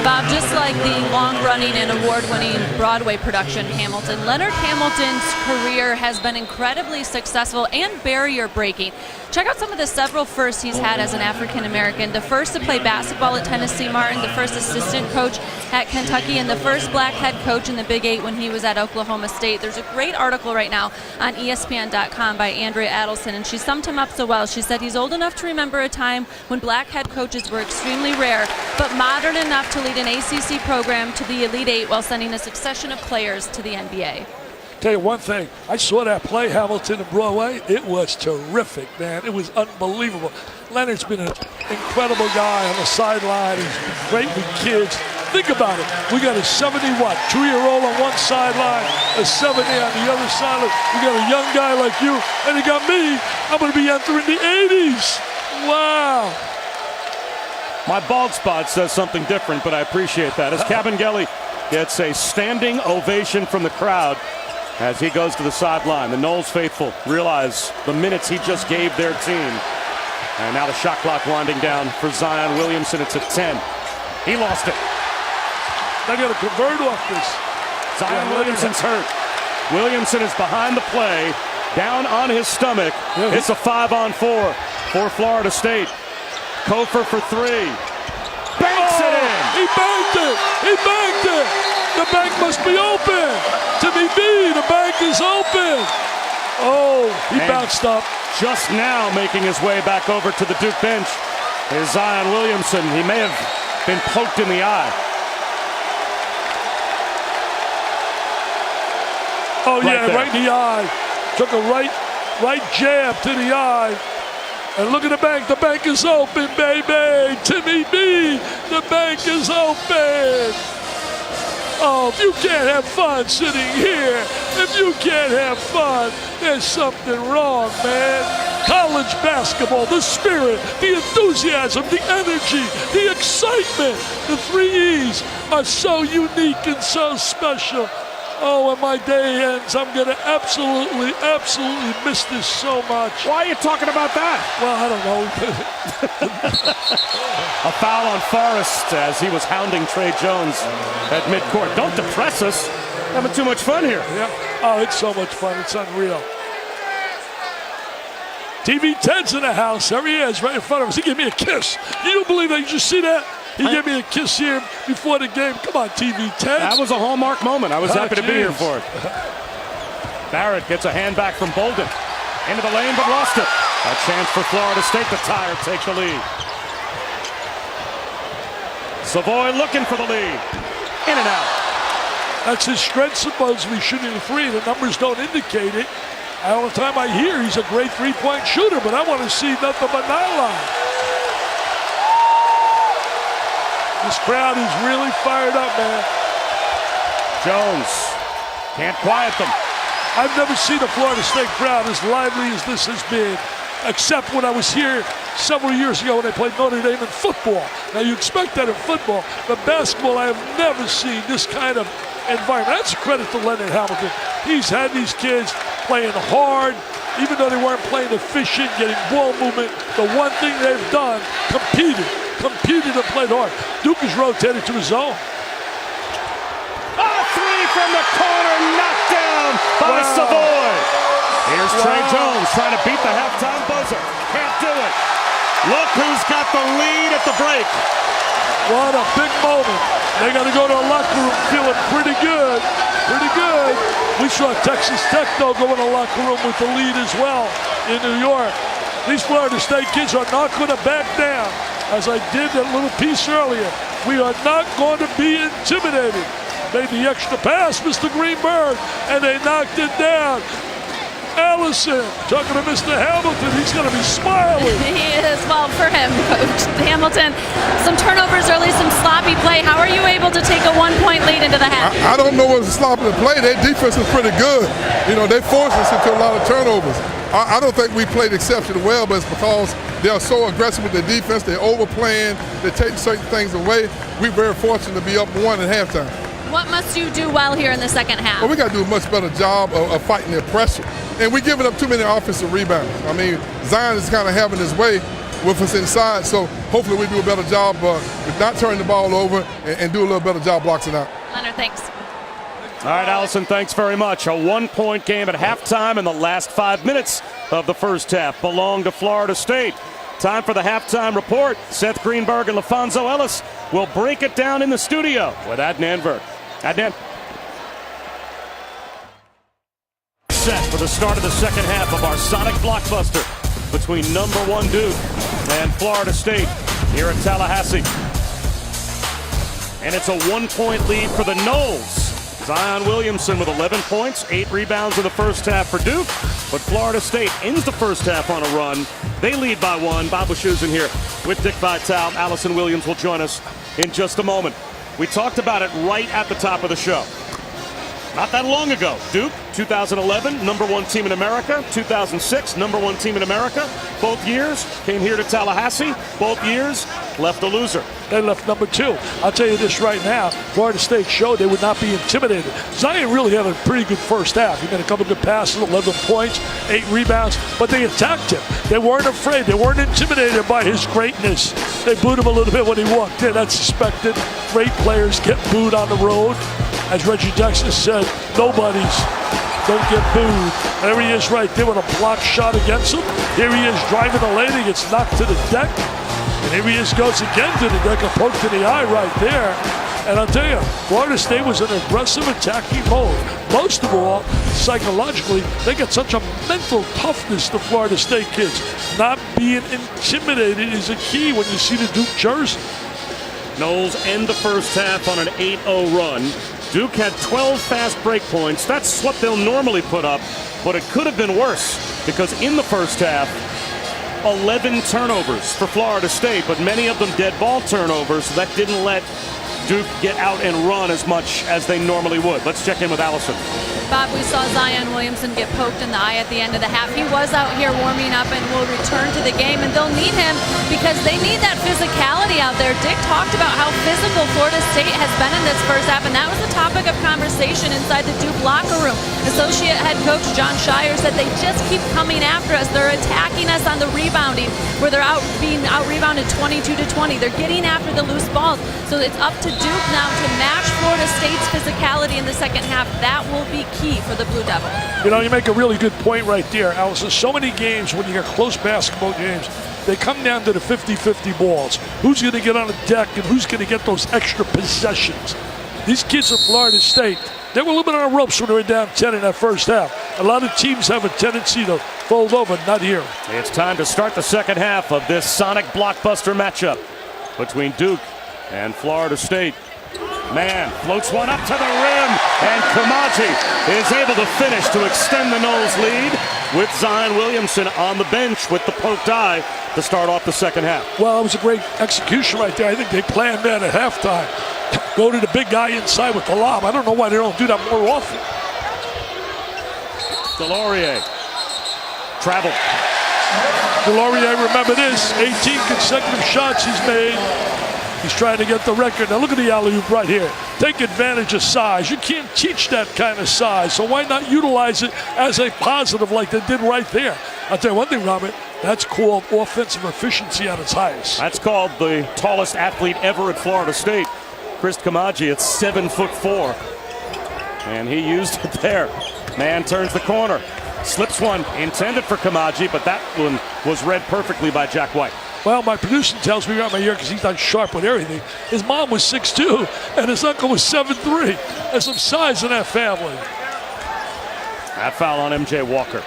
E: Bob, just like the long-running and award-winning Broadway production Hamilton, Leonard Hamilton's career has been incredibly successful and barrier-breaking. Check out some of the several firsts he's had as an African-American. The first to play basketball at Tennessee Martin, the first assistant coach at Kentucky, and the first black head coach in the Big Eight when he was at Oklahoma State. There's a great article right now on ESPN.com by Andrea Adelson, and she summed him up so well. She said he's old enough to remember a time when black head coaches were extremely rare, but modern enough to lead an ACC program to the Elite Eight while sending a succession of players to the NBA.
C: Tell you one thing, I saw that play, Hamilton and Broadway. It was terrific, man. It was unbelievable. Leonard's been an incredible guy on the sideline. He's been great with kids. Think about it. We got a 2-year-old on one sideline, a 70 on the other sideline. We got a young guy like you, and you got me. I'm going to be entering the 80s. Wow.
B: My bald spot says something different, but I appreciate that. As Cabangeli gets a standing ovation from the crowd as he goes to the sideline. The Noles faithful realize the minutes he just gave their team. And now the shot clock winding down for Zion Williamson. It's at 10. He lost it.
C: They got to convert off this.
B: Zion Williamson's hurt. Williamson is behind the play, down on his stomach. It's a 5-on-4 for Florida State. Kofor for three. Banks it in.
C: He banked it. He banked it. The bank must be open. Timmy B, the bank is open. Oh, he bounced up.
B: Just now making his way back over to the Duke bench is Zion Williamson. He may have been poked in the eye.
C: Oh, yeah, right in the eye. Took a right jab to the eye. And look at the bank. The bank is open, baby. Timmy B, the bank is open. Oh, if you can't have fun sitting here, if you can't have fun, there's something wrong, man. College basketball, the spirit, the enthusiasm, the energy, the excitement, the 3 E's are so unique and so special. Oh, when my day ends, I'm going to absolutely miss this so much.
B: Why are you talking about that?
C: Well, I don't know.
B: A foul on Forrest as he was hounding Trey Jones at midcourt. Don't depress us. Having too much fun here.
C: Yeah. Oh, it's so much fun. It's unreal. TV Ted's in the house. There he is, right in front of us. He gave me a kiss. You don't believe that? You just see that? He gave me a kiss here before the game. Come on, TV Ted.
B: That was a hallmark moment. I was happy to be here for it. Barrett gets a hand back from Bolden. Into the lane, but lost it. A chance for Florida State to tie or take the lead. Savoy looking for the lead. In and out.
C: That's his strength, supposedly, shooting the three. The numbers don't indicate it. All the time I hear he's a great three-point shooter, but I want to see nothing but nylon. This crowd is really fired up, man.
B: Jones can't quiet them.
C: I've never seen a Florida State crowd as lively as this has been, except when I was here several years ago when they played Notre Dame in football. Now, you expect that in football, but basketball, I have never seen this kind of environment. That's a credit to Leonard Hamilton. He's had these kids playing hard, even though they weren't playing efficient, getting ball movement. The one thing they've done, competed and played hard. Duke is rotated to his zone.
B: Three from the corner, knocked down by Savoy. Here's Trey Jones trying to beat the halftime buzzer. Can't do it. Look who's got the lead at the break.
C: What a big moment. They got to go to a locker room feeling pretty good. Pretty good. We saw Texas Tech, though, go in a locker room with the lead as well in New York. These Florida State kids are not going to back down. As I did that little piece earlier, we are not going to be intimidated. Made the extra pass, Mr. Greenberg, and they knocked it down. Allison, talking to Mr. Hamilton, he's going to be smiling.
E: He is, well, for him, Coach Hamilton. Some turnovers early, some sloppy play. How are you able to take a 1-point lead into the half?
F: I don't know what's sloppy play. Their defense is pretty good. You know, they forced us into a lot of turnovers. I don't think we played exceptionally well, but it's because they are so aggressive with their defense. They're overplaying. They take certain things away. We're very fortunate to be up 1 at halftime.
E: What must you do well here in the second half?
F: Well, we got to do a much better job of fighting their pressure. And we're giving up too many offensive rebounds. I mean, Zion is kind of having his way with us inside, so hopefully we do a better job with not turning the ball over and do a little better job blocking out.
E: Leonard, thanks.
B: All right, Allison, thanks very much. A 1-point game at halftime, and the last 5 minutes of the first half belong to Florida State. Time for the halftime report. Seth Greenberg and LaFonso Ellis will break it down in the studio with Adnan Virk. Adnan. Set for the start of the second half of our Sonic blockbuster between #1 Duke and Florida State here at Tallahassee. And it's a 1-point lead for the Noles. Zion Williamson with 11 points, 8 rebounds in the first half for Duke. But Florida State ends the first half on a run. They lead by 1. Bob Wischusen here with Dick Vitale. Allison Williams will join us in just a moment. We talked about it right at the top of the show. Not that long ago, Duke, 2011, #1 team in America. 2006, #1 team in America. Both years came here to Tallahassee. Both years left a loser.
C: They left #2. I'll tell you this right now, Florida State showed they would not be intimidated. Zion really had a pretty good first half. He made a couple good passes, 11 points, 8 rebounds, but they attacked him. They weren't afraid. They weren't intimidated by his greatness. They booed him a little bit when he walked in. That's expected. Great players get booed on the road. As Reggie Jackson said, nobodies don't get booed. There he is right there with a block shot against him. Here he is driving the lane. He gets knocked to the deck. And here he is, goes again to the deck, a poke to the eye right there. And I'll tell you, Florida State was in aggressive attacking mode. Most of all, psychologically, they got such a mental toughness, the Florida State kids. Not being intimidated is a key when you see the Duke jersey.
B: Noles end the first half on an 8-0 run. Duke had 12 fast break points. That's what they'll normally put up, but it could have been worse because in the first half, 11 turnovers for Florida State, but many of them dead ball turnovers. So that didn't let Duke get out and run as much as they normally would. Let's check in with Allison.
E: Bob, we saw Zion Williamson get poked in the eye at the end of the half. He was out here warming up and will return to the game, and they'll need him because they need that physicality out there. Dick talked about how physical Florida State has been in this first half, and that was the topic of conversation inside the Duke locker room. Associate head coach John Shire said they just keep coming after us. They're attacking us on the rebounding, where they're being out-rebounded 22-20. They're getting after the loose balls. So it's up to Duke now to match Florida State's physicality in the second half. That will be key for the Blue Devils.
C: You know, you make a really good point right there, Allison. So many games, when you get close basketball games, they come down to the 50-50 balls. Who's going to get on the deck and who's going to get those extra possessions? These kids at Florida State, they were a little bit on the ropes when they were down 10 in that first half. A lot of teams have a tendency to fold over, not here.
B: It's time to start the second half of this Sonic blockbuster matchup between Duke and Florida State. Man, floats one up to the rim, and Kamaji is able to finish to extend the Noles lead with Zion Williamson on the bench with the poked eye to start off the second half.
C: Well, it was a great execution right there. I think they planned that at halftime. Go to the big guy inside with the lob. I don't know why they don't do that more often. Delorier.
B: Travel.
C: Delorier, remember this, 18 consecutive shots he's made. He's trying to get the record. Now look at the alley-oop right here. take advantage of size. You can't teach that kind of size, so why not utilize it as a positive like they did right there? I'll tell you one thing, Robert, that's called offensive efficiency at its highest.
B: That's called the tallest athlete ever at Florida State. Chris Kamaji at 7'4", and he used it there. Man turns the corner, slips one intended for Kamaji, but that one was read perfectly by Jack White.
C: Well, my producer tells me around my ear, because he's not sharp with everything, his mom was 6'2", and his uncle was 7'3". There's some size in that family.
B: That foul on M.J. Walker.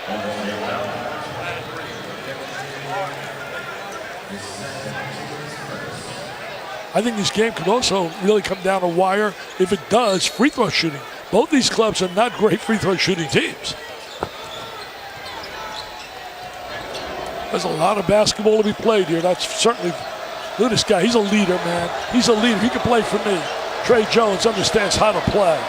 C: I think this game could also really come down to wire. If it does, free throw shooting. Both these clubs are not great free throw shooting teams. There's a lot of basketball to be played here. That's certainly, look at this guy. He's a leader, man. He's a leader. He can play for me. Trey Jones understands how to play.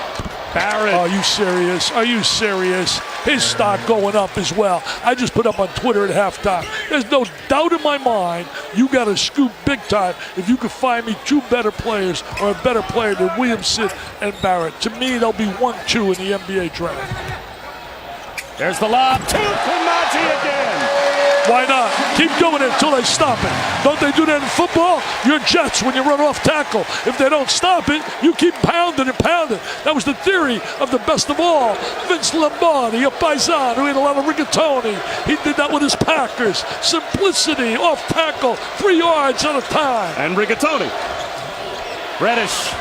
B: Barrett.
C: Are you serious? Are you serious? His stock going up as well. I just put up on Twitter at halftime. There's no doubt in my mind you got to scoop big time if you could find me two better players or a better player than Williamson and Barrett. To me, they'll be 1-2 in the NBA draft.
B: There's the lob to Kamaji again.
C: Why not? Keep doing it until they stop it. Don't they do that in football? You're Jets when you run off tackle. If they don't stop it, you keep pounding and pounding. That was the theory of the best of all. Vince Lombardi, a paisan who ate a lot of rigatoni. He did that with his Packers. Simplicity, off tackle, 3 yards at a time.
B: And rigatoni. Reddish.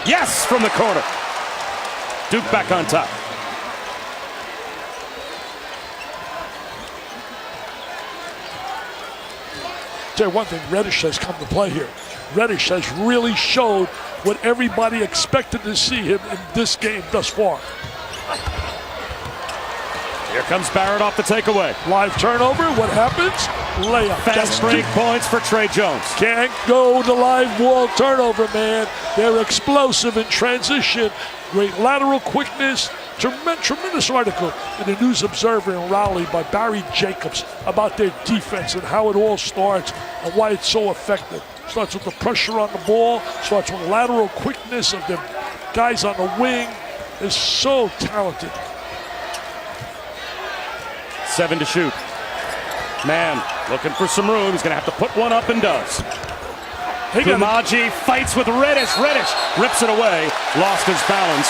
B: Yes, from the corner. Duke back on top.
C: Tell you one thing, Reddish has come to play here. Reddish has really showed what everybody expected to see him in this game thus far.
B: Here comes Barrett off the takeaway.
C: Live turnover, what happens? Layup.
B: Fast break points for Trey Jones.
C: Can't go to live wall turnover, man. They're explosive in transition. Great lateral quickness. Tremendous article in the News Observer in Raleigh by Barry Jacobs about their defense and how it all starts and why it's so effective. Starts with the pressure on the ball, starts with lateral quickness of the guys on the wing. They're so talented.
B: 7 to shoot. Man, looking for some room. He's going to have to put one up and does. Kamaji fights with Reddish. Reddish rips it away. Lost his balance.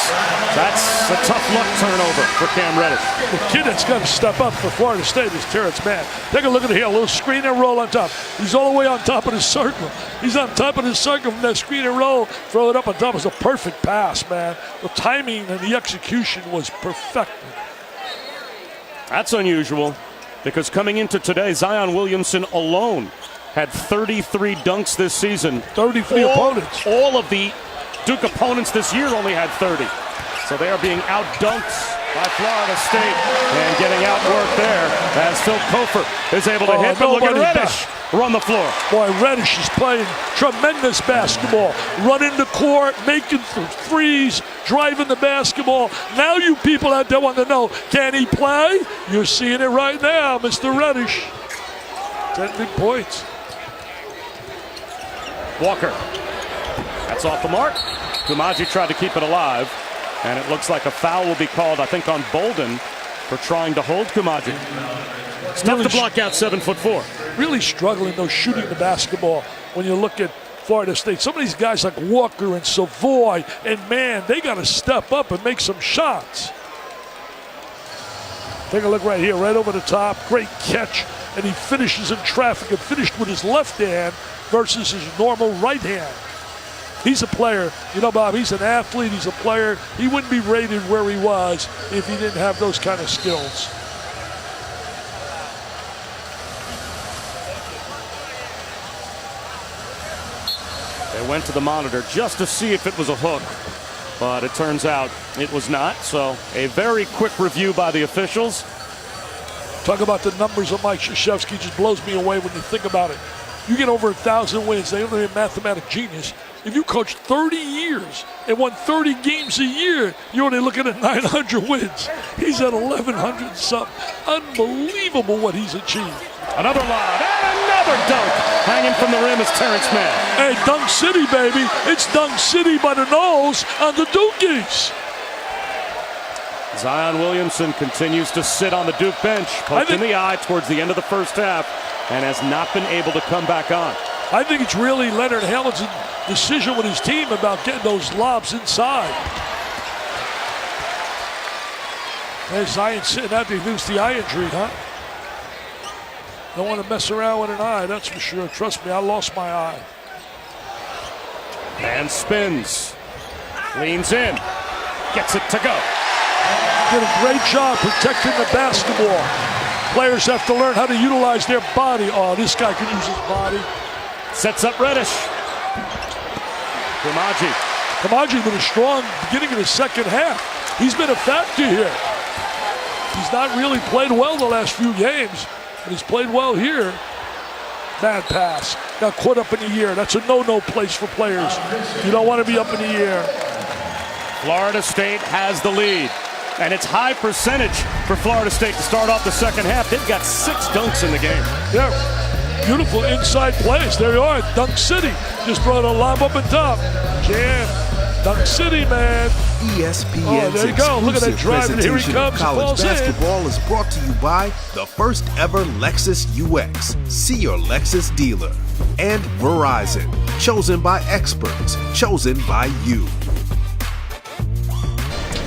B: That's a tough luck turnover for Cam Reddish.
C: The kid that's got to step up for Florida State is Terrence Mann. Take a look at here. A little screen and roll on top. He's all the way on top of the circle. He's on top of the circle from that screen and roll. Throw it up on top. It was a perfect pass, man. The timing and the execution was perfected.
B: That's unusual because coming into today, Zion Williamson alone had 33 dunks this season.
C: 33 opponents.
B: All of the Duke opponents this year only had 30. So they are being out-dunked by Florida State and getting outworked there as Phil Kofer is able to hit. But look at Reddish run the floor.
C: Boy, Reddish is playing tremendous basketball. Running the court, making threes, driving the basketball. Now you people out there want to know, can he play? You're seeing it right now, Mr. Reddish. 10 big points.
B: Walker. That's off the mark. Kamaji tried to keep it alive, and it looks like a foul will be called, I think, on Bolden for trying to hold Kamaji. It's tough to block out 7'4".
C: Really struggling, though, shooting the basketball when you look at Florida State. Some of these guys like Walker and Savoy, and man, they got to step up and make some shots. Take a look right here, right over the top. Great catch, and he finishes in traffic and finished with his left hand versus his normal right hand. He's a player. You know, Bob, he's an athlete. He's a player. He wouldn't be rated where he was if he didn't have those kind of skills.
B: They went to the monitor just to see if it was a hook, but it turns out it was not. So a very quick review by the officials.
C: Talk about the numbers of Mike Krzyzewski. Just blows me away when you think about it. You get over 1,000 wins. They only a mathematic genius. If you coach 30 years and won 30 games a year, you're only looking at 900 wins. He's at 1,100 something. Unbelievable what he's achieved.
B: Another lob and Another dunk hanging from the rim is Terrence Mann.
C: Hey, Dunk City, baby. It's Dunk City by the nose on the Dukies.
B: Zion Williamson continues to sit on the Duke bench, poked in the eye towards the end of the first half, and has not been able to come back on.
C: I think it's really Leonard Hamilton's decision with his team about getting those lobs inside. There's Zion sitting out there, lose the eye injury, huh? Don't want to mess around with an eye, that's for sure. Trust me, I lost my eye.
B: And spins, leans in, gets it to go.
C: Did a great job protecting the basketball. Players have to learn how to utilize their body. Oh, this guy can use his body.
B: Sets up Reddish.
C: Kamaji with a strong beginning of the second half. He's been a factor here. He's not really played well the last few games, but he's played well here. Bad pass. Got caught up in the air. That's a no-no place for players. You don't want to be up in the air.
B: Florida State has the lead. And it's high percentage for Florida State to start off the second half. They've got 6 dunks in the game.
C: Yeah, beautiful inside plays. There you are, Dunk City. Just brought a lob up and top. Jam, Dunk City, man.
A: ESPN's
C: there you go. Look at that
A: exclusive
C: drive, and here he
A: presentation
C: comes.
A: of college basketball is brought to you by the first ever Lexus UX. See your Lexus dealer. And Verizon. Chosen by experts. Chosen by you.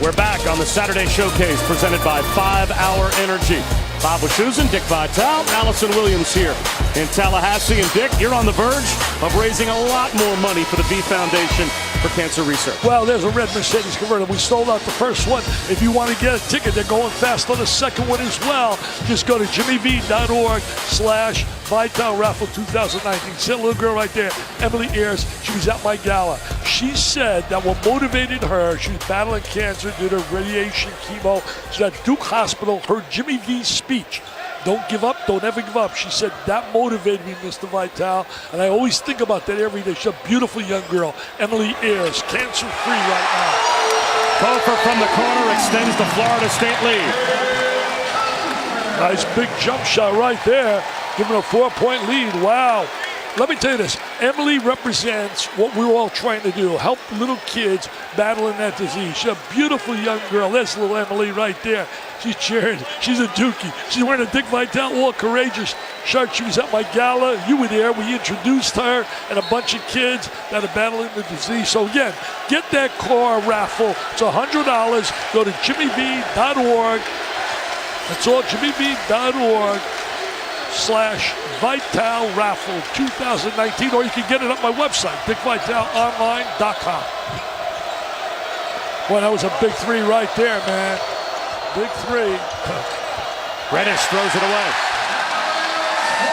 B: We're back on the Saturday Showcase presented by 5 Hour Energy. Bob Wischusen, Dick Vitale, Allison Williams here in Tallahassee. And Dick, you're on the verge of raising a lot more money for the V Foundation for Cancer Research.
C: Well, there's a red Mercedes convertible. We sold out the first one. If you want to get a ticket, they're going fast on the second one as well. Just go to jimmyv.org/Vitale Raffle 2019. See that little girl right there, Emily Ayers. She was at my gala. She said that what motivated her, she was battling cancer, did her radiation, chemo. She's at Duke Hospital. Her Jimmy V speech. Don't give up, don't ever give up. She said, that motivated me, Mr. Vitale. And I always think about that every day. She's a beautiful young girl, Emily Ayers, cancer-free right now.
B: Kofor from the corner extends the Florida State lead.
C: Nice big jump shot right there, giving a 4-point lead. Wow. Let me tell you this, Emily represents what we're all trying to do, help little kids battling that disease. She's a beautiful young girl. There's little Emily right there. She's cheering. She's a Dookie. She's wearing a Dick Vitale All Courageous shirt. She was at my gala. You were there. We introduced her and a bunch of kids that are battling the disease. So again, get that car raffle. It's $100. Go to jimmyv.org. That's all, jimmyv.org/Vitale Raffle 2019, or you can get it at my website, dickvitaleonline.com. Boy, that was a big 3 right there, man. Big 3.
B: Reddish throws it away.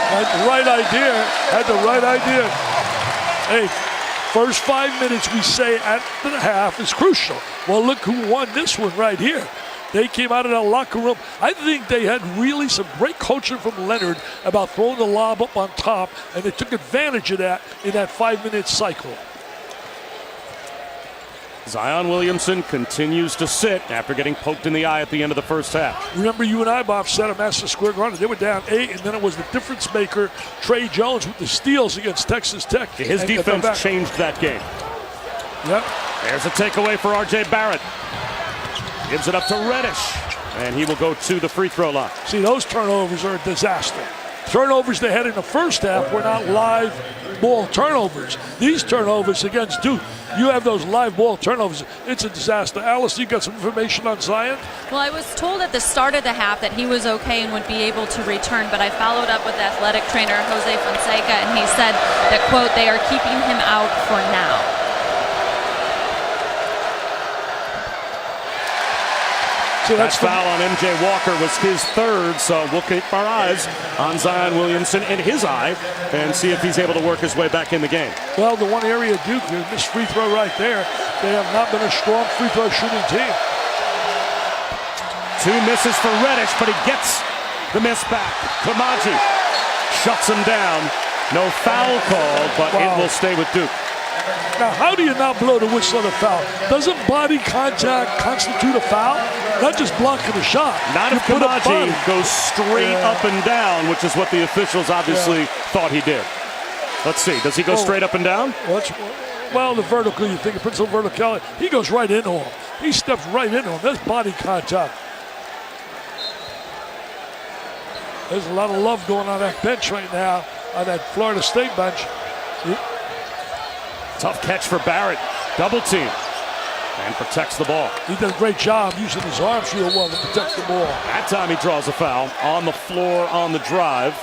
C: Had the right idea. Hey, first 5 minutes we say at the half is crucial. Well, look who won this one right here. They came out of the locker room. I think they had really some great coaching from Leonard about throwing the lob up on top, and they took advantage of that in that 5-minute cycle.
B: Zion Williamson continues to sit after getting poked in the eye at the end of the first half.
C: Remember, you and I, Bob, said at Madison Square Garden, they were down 8, and then it was the difference maker, Trey Jones, with the steals against Texas Tech.
B: His defense changed that game.
C: Yep.
B: There's a takeaway for R.J. Barrett. Gives it up to Reddish, and he will go to the free throw line.
C: See, those turnovers are a disaster. Turnovers they had in the first half were not live ball turnovers. These turnovers against Duke, you have those live ball turnovers, it's a disaster. Alice, you got some information on Zion?
E: Well, I was told at the start of the half that he was okay and would be able to return, but I followed up with athletic trainer Jose Fonseca, and he said that, quote, they are keeping him out for now.
B: So that foul on M.J. Walker was his 3rd, so we'll keep our eyes on Zion Williamson in his eye and see if he's able to work his way back in the game.
C: Well, the one area Duke, this free throw right there, they have not been a strong free throw shooting team.
B: 2 misses for Reddish, but he gets the miss back. Kamaji shuts him down. No foul call, but it will stay with Duke.
C: Now, how do you not blow the whistle on a foul? Doesn't body contact constitute a foul? Not just blocking the shot.
B: Not if Kamaji goes straight up and down, which is what the officials obviously thought he did. Let's see. Does he go straight up and down?
C: Well, the vertical, you think of principal verticality. He goes right into him. He steps right into him. That's body contact. There's a lot of love going on that bench right now, on that Florida State bench.
B: Tough catch for Barrett. Double team. And protects the ball.
C: He does a great job using his arms real well to protect the ball.
B: That time he draws a foul on the floor on the drive.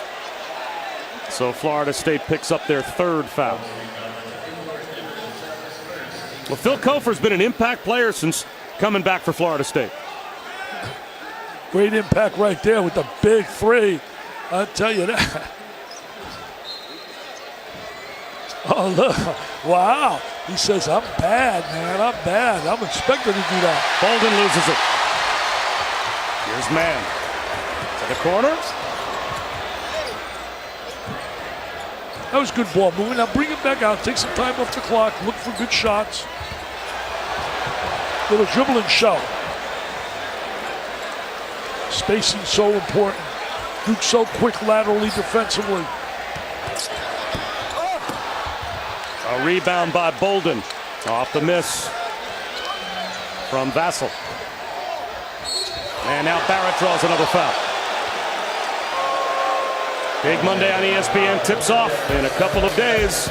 B: So Florida State picks up their third foul. Well, Phil Kofer's been an impact player since coming back for Florida State.
C: Great impact right there with the big three. I'll tell you that. Oh, look. Wow. He says, I'm bad, man. I'm bad. I'm expected to do that.
B: Bolden loses it. Here's Mann. To the corner.
C: That was good ball moving. Now bring it back out. Take some time off the clock. Look for good shots. Little dribble and show. Spacing so important. Duke so quick laterally defensively.
B: A rebound by Bolden. Off the miss from Vassell. And now Barrett draws another foul. Big Monday on ESPN tips off in a couple of days.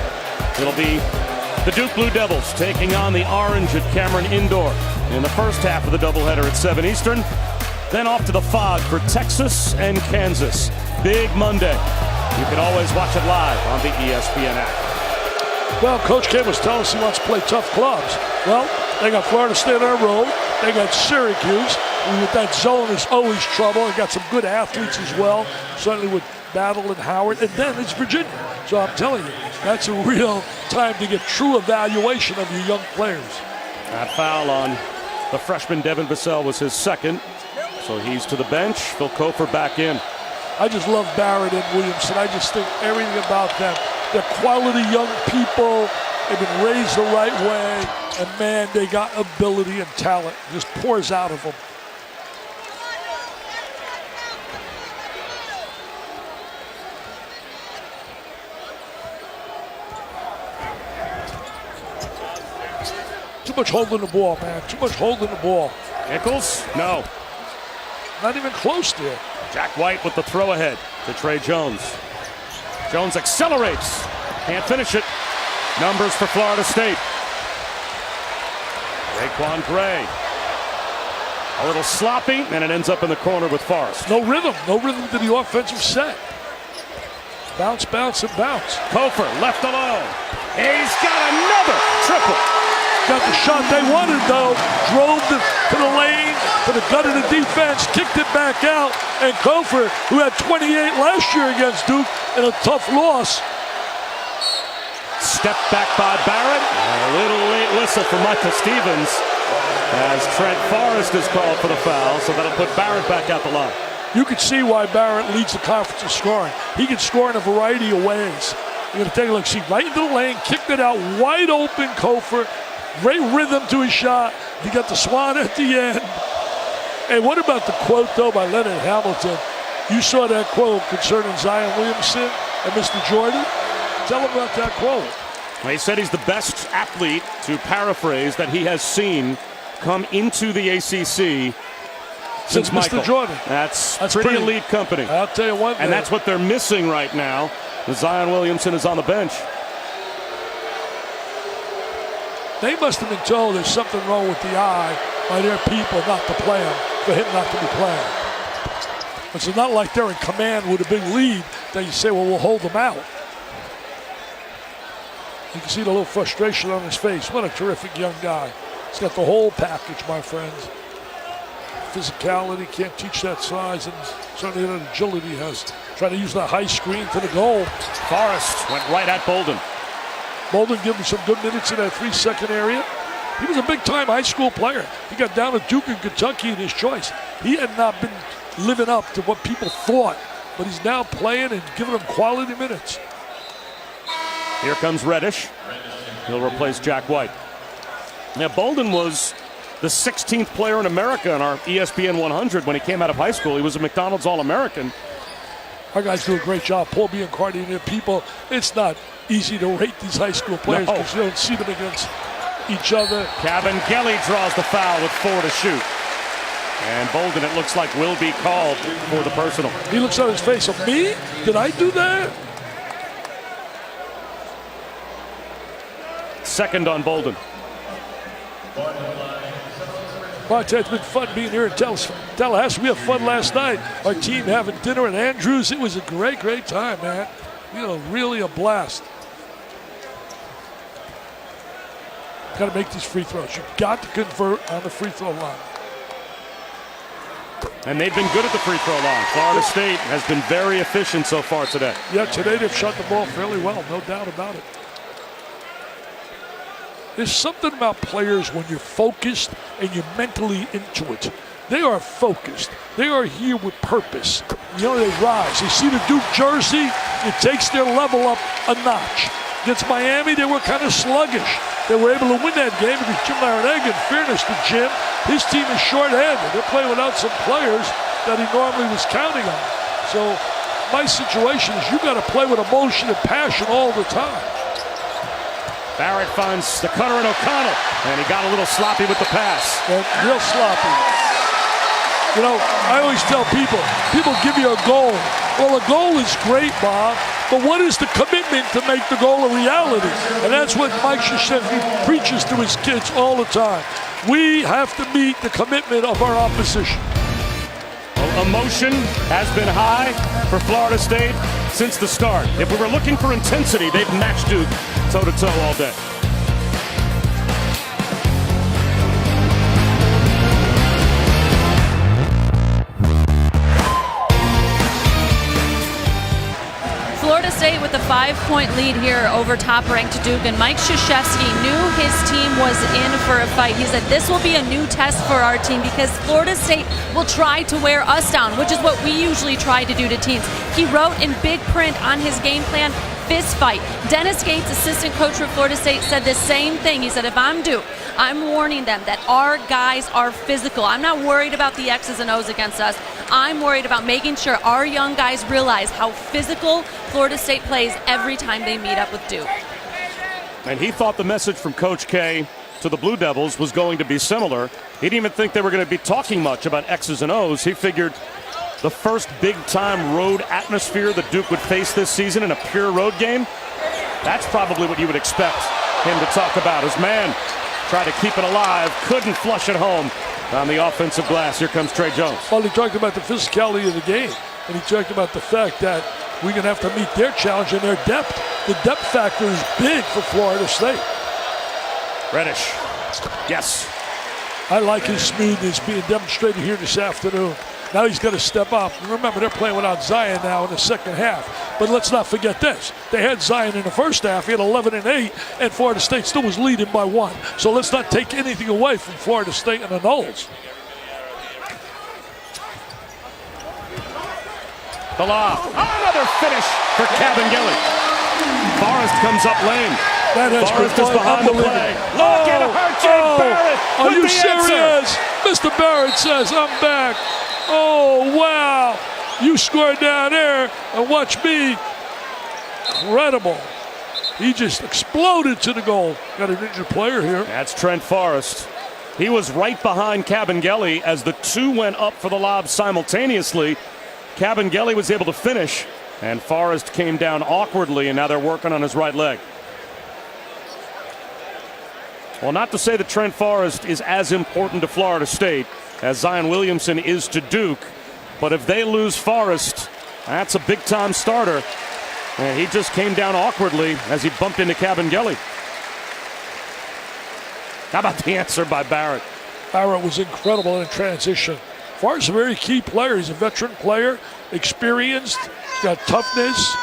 B: It'll be the Duke Blue Devils taking on the Orange at Cameron Indoor in the first half of the doubleheader at 7 Eastern. Then off to the Fog for Texas and Kansas. Big Monday. You can always watch it live on the ESPN app.
C: Well, Coach K was telling us he wants to play tough clubs. Well, they got Florida State on the road. They got Syracuse. And with that zone is always trouble. They got some good athletes as well, certainly with Battle and Howard. And then it's Virginia. So I'm telling you, that's a real time to get true evaluation of your young players.
B: That foul on the freshman Devin Vassell was his second. So he's to the bench. Phil Kofer back in.
C: I just love Barrett and Williamson. I just think everything about them. They're quality young people. They've been raised the right way. And, man, they got ability and talent. It just pours out of them. Too much holding the ball, man. Too much holding the ball.
B: Nichols? No.
C: Not even close there.
B: Jack White with the throw ahead to Trey Jones. Jones accelerates. Can't finish it. Numbers for Florida State. Raekwon Gray. A little sloppy, and it ends up in the corner with Forrest.
C: No rhythm. No rhythm to the offensive set. Bounce, bounce, and bounce.
B: Kofer left alone. He's got another triple.
C: Got the shot they wanted, though. Drove to the lane, to the gut of the defense, kicked it back out. And Kofer, who had 28 last year against Duke in a tough loss.
B: Step back by Barrett. A little late whistle for Michael Stevens as Trent Forrest is called for the foul, so that'll put Barrett back out the line.
C: You can see why Barrett leads the conference in scoring. He can score in a variety of ways. You're going to take a look. See, right into the lane, kicked it out, wide open Kofer. Great rhythm to his shot. He got the swan at the end. And what about the quote, though, by Leonard Hamilton? You saw that quote concerning Zion Williamson and Mr. Jordan. Tell him about that quote.
B: Well, he said he's the best athlete, to paraphrase, that he has seen come into the ACC since Michael.
C: Mr. Jordan.
B: That's pretty elite company.
C: I'll tell you one thing.
B: And that's what they're missing right now. Zion Williamson is on the bench.
C: They must have been told there's something wrong with the eye by their people not to play him, for him not to be playing. It's not like they're in command with a big lead that you say, well, we'll hold them out. You can see the little frustration on his face. What a terrific young guy. He's got the whole package, my friends. Physicality, can't teach that size, and certainly that agility he has. Trying to use that high screen to the goal.
B: Forrest went right at Bolden.
C: Bolden gave him some good minutes in that 3-second area. He was a big-time high school player. He got down to Duke and Kentucky in his choice. He had not been living up to what people thought, but he's now playing and giving them quality minutes.
B: Here comes Reddish. He'll replace Jack White. Now, Bolden was the 16th player in America on our ESPN 100 when he came out of high school. He was a McDonald's All-American.
C: Our guys do a great job. Paul Biancardi and their people. It's not easy to rate these high school players because you don't see them against each other.
B: Cabangeli draws the foul with 4 to shoot. And Bolden, it looks like, will be called for the personal.
C: He looks on his face of me? Did I do that?
B: Second on Bolden.
C: Well, I tell you, it's been fun being here in Tallahassee. We had fun last night. Our team having dinner at Andrews. It was a great, great time, man. Really a blast. Got to make these free throws. You've got to convert on the free throw line.
B: And they've been good at the free throw line. Florida State has been very efficient so far today.
C: Yeah, today they've shot the ball fairly well, no doubt about it. There's something about players when you're focused and you're mentally into it. They are focused. They are here with purpose. They rise. You see the Duke jersey? It takes their level up a notch. Against Miami, they were kind of sluggish. They were able to win that game because Jim Larinaga, in fairness to Jim, his team is short-handed. They're playing without some players that he normally was counting on. So my situation is you got to play with emotion and passion all the time.
B: Barrett finds the cutter in O'Connell, and he got a little sloppy with the pass.
C: Real sloppy. I always tell people give you a goal. Well, a goal is great, Bob, but what is the commitment to make the goal a reality? And that's what Mike Krzyzewski preaches to his kids all the time. We have to meet the commitment of our opposition.
B: Well, emotion has been high for Florida State since the start. If we were looking for intensity, they've matched Duke toe-to-toe all day.
E: Florida State with a 5-point lead here over top-ranked Duke, and Mike Krzyzewski knew his team was in for a fight. He said this will be a new test for our team because Florida State will try to wear us down, which is what we usually try to do to teams. He wrote in big print on his game plan, fist fight. Dennis Gates, assistant coach for Florida State, said the same thing. He said, if I'm Duke, I'm warning them that our guys are physical. I'm not worried about the X's and O's against us. I'm worried about making sure our young guys realize how physical Florida State plays every time they meet up with Duke.
B: And he thought the message from Coach K to the Blue Devils was going to be similar. He didn't even think they were going to be talking much about X's and O's. He figured the first big-time road atmosphere that Duke would face this season in a pure road game, that's probably what you would expect him to talk about. His man tried to keep it alive, couldn't flush it home on the offensive glass. Here comes Trey Jones.
C: Well, he talked about the physicality of the game, and he talked about the fact that we're going to have to meet their challenge and their depth. The depth factor is big for Florida State.
B: Reddish. Yes.
C: I like his smoothness being demonstrated here this afternoon. Now he's got to step up. Remember, they're playing without Zion now in the second half. But let's not forget this. They had Zion in the first half. He had 11 and 8, and Florida State still was leading by 1. So let's not take anything away from Florida State and the Noles.
B: The lob. Another finish for Cabangeli. Forrest comes up lane. Forrest is behind the play. Look at Jake Barrett.
C: Are you
B: Answer.
C: serious? Mr. Barrett says, I'm back. Oh, wow. You scored down there, and watch me. Incredible. He just exploded to the goal. Got an injured player here.
B: That's Trent Forrest. He was right behind Cabangeli as the two went up for the lob simultaneously. Cabangeli was able to finish, and Forrest came down awkwardly, and now they're working on his right leg. Well, not to say that Trent Forrest is as important to Florida State as Zion Williamson is to Duke, but if they lose Forrest, that's a big-time starter. And he just came down awkwardly as he bumped into Cabangeli. How about the answer by Barrett?
C: Barrett was incredible in transition. Forrest is a very key player. He's a veteran player, experienced. He's got toughness.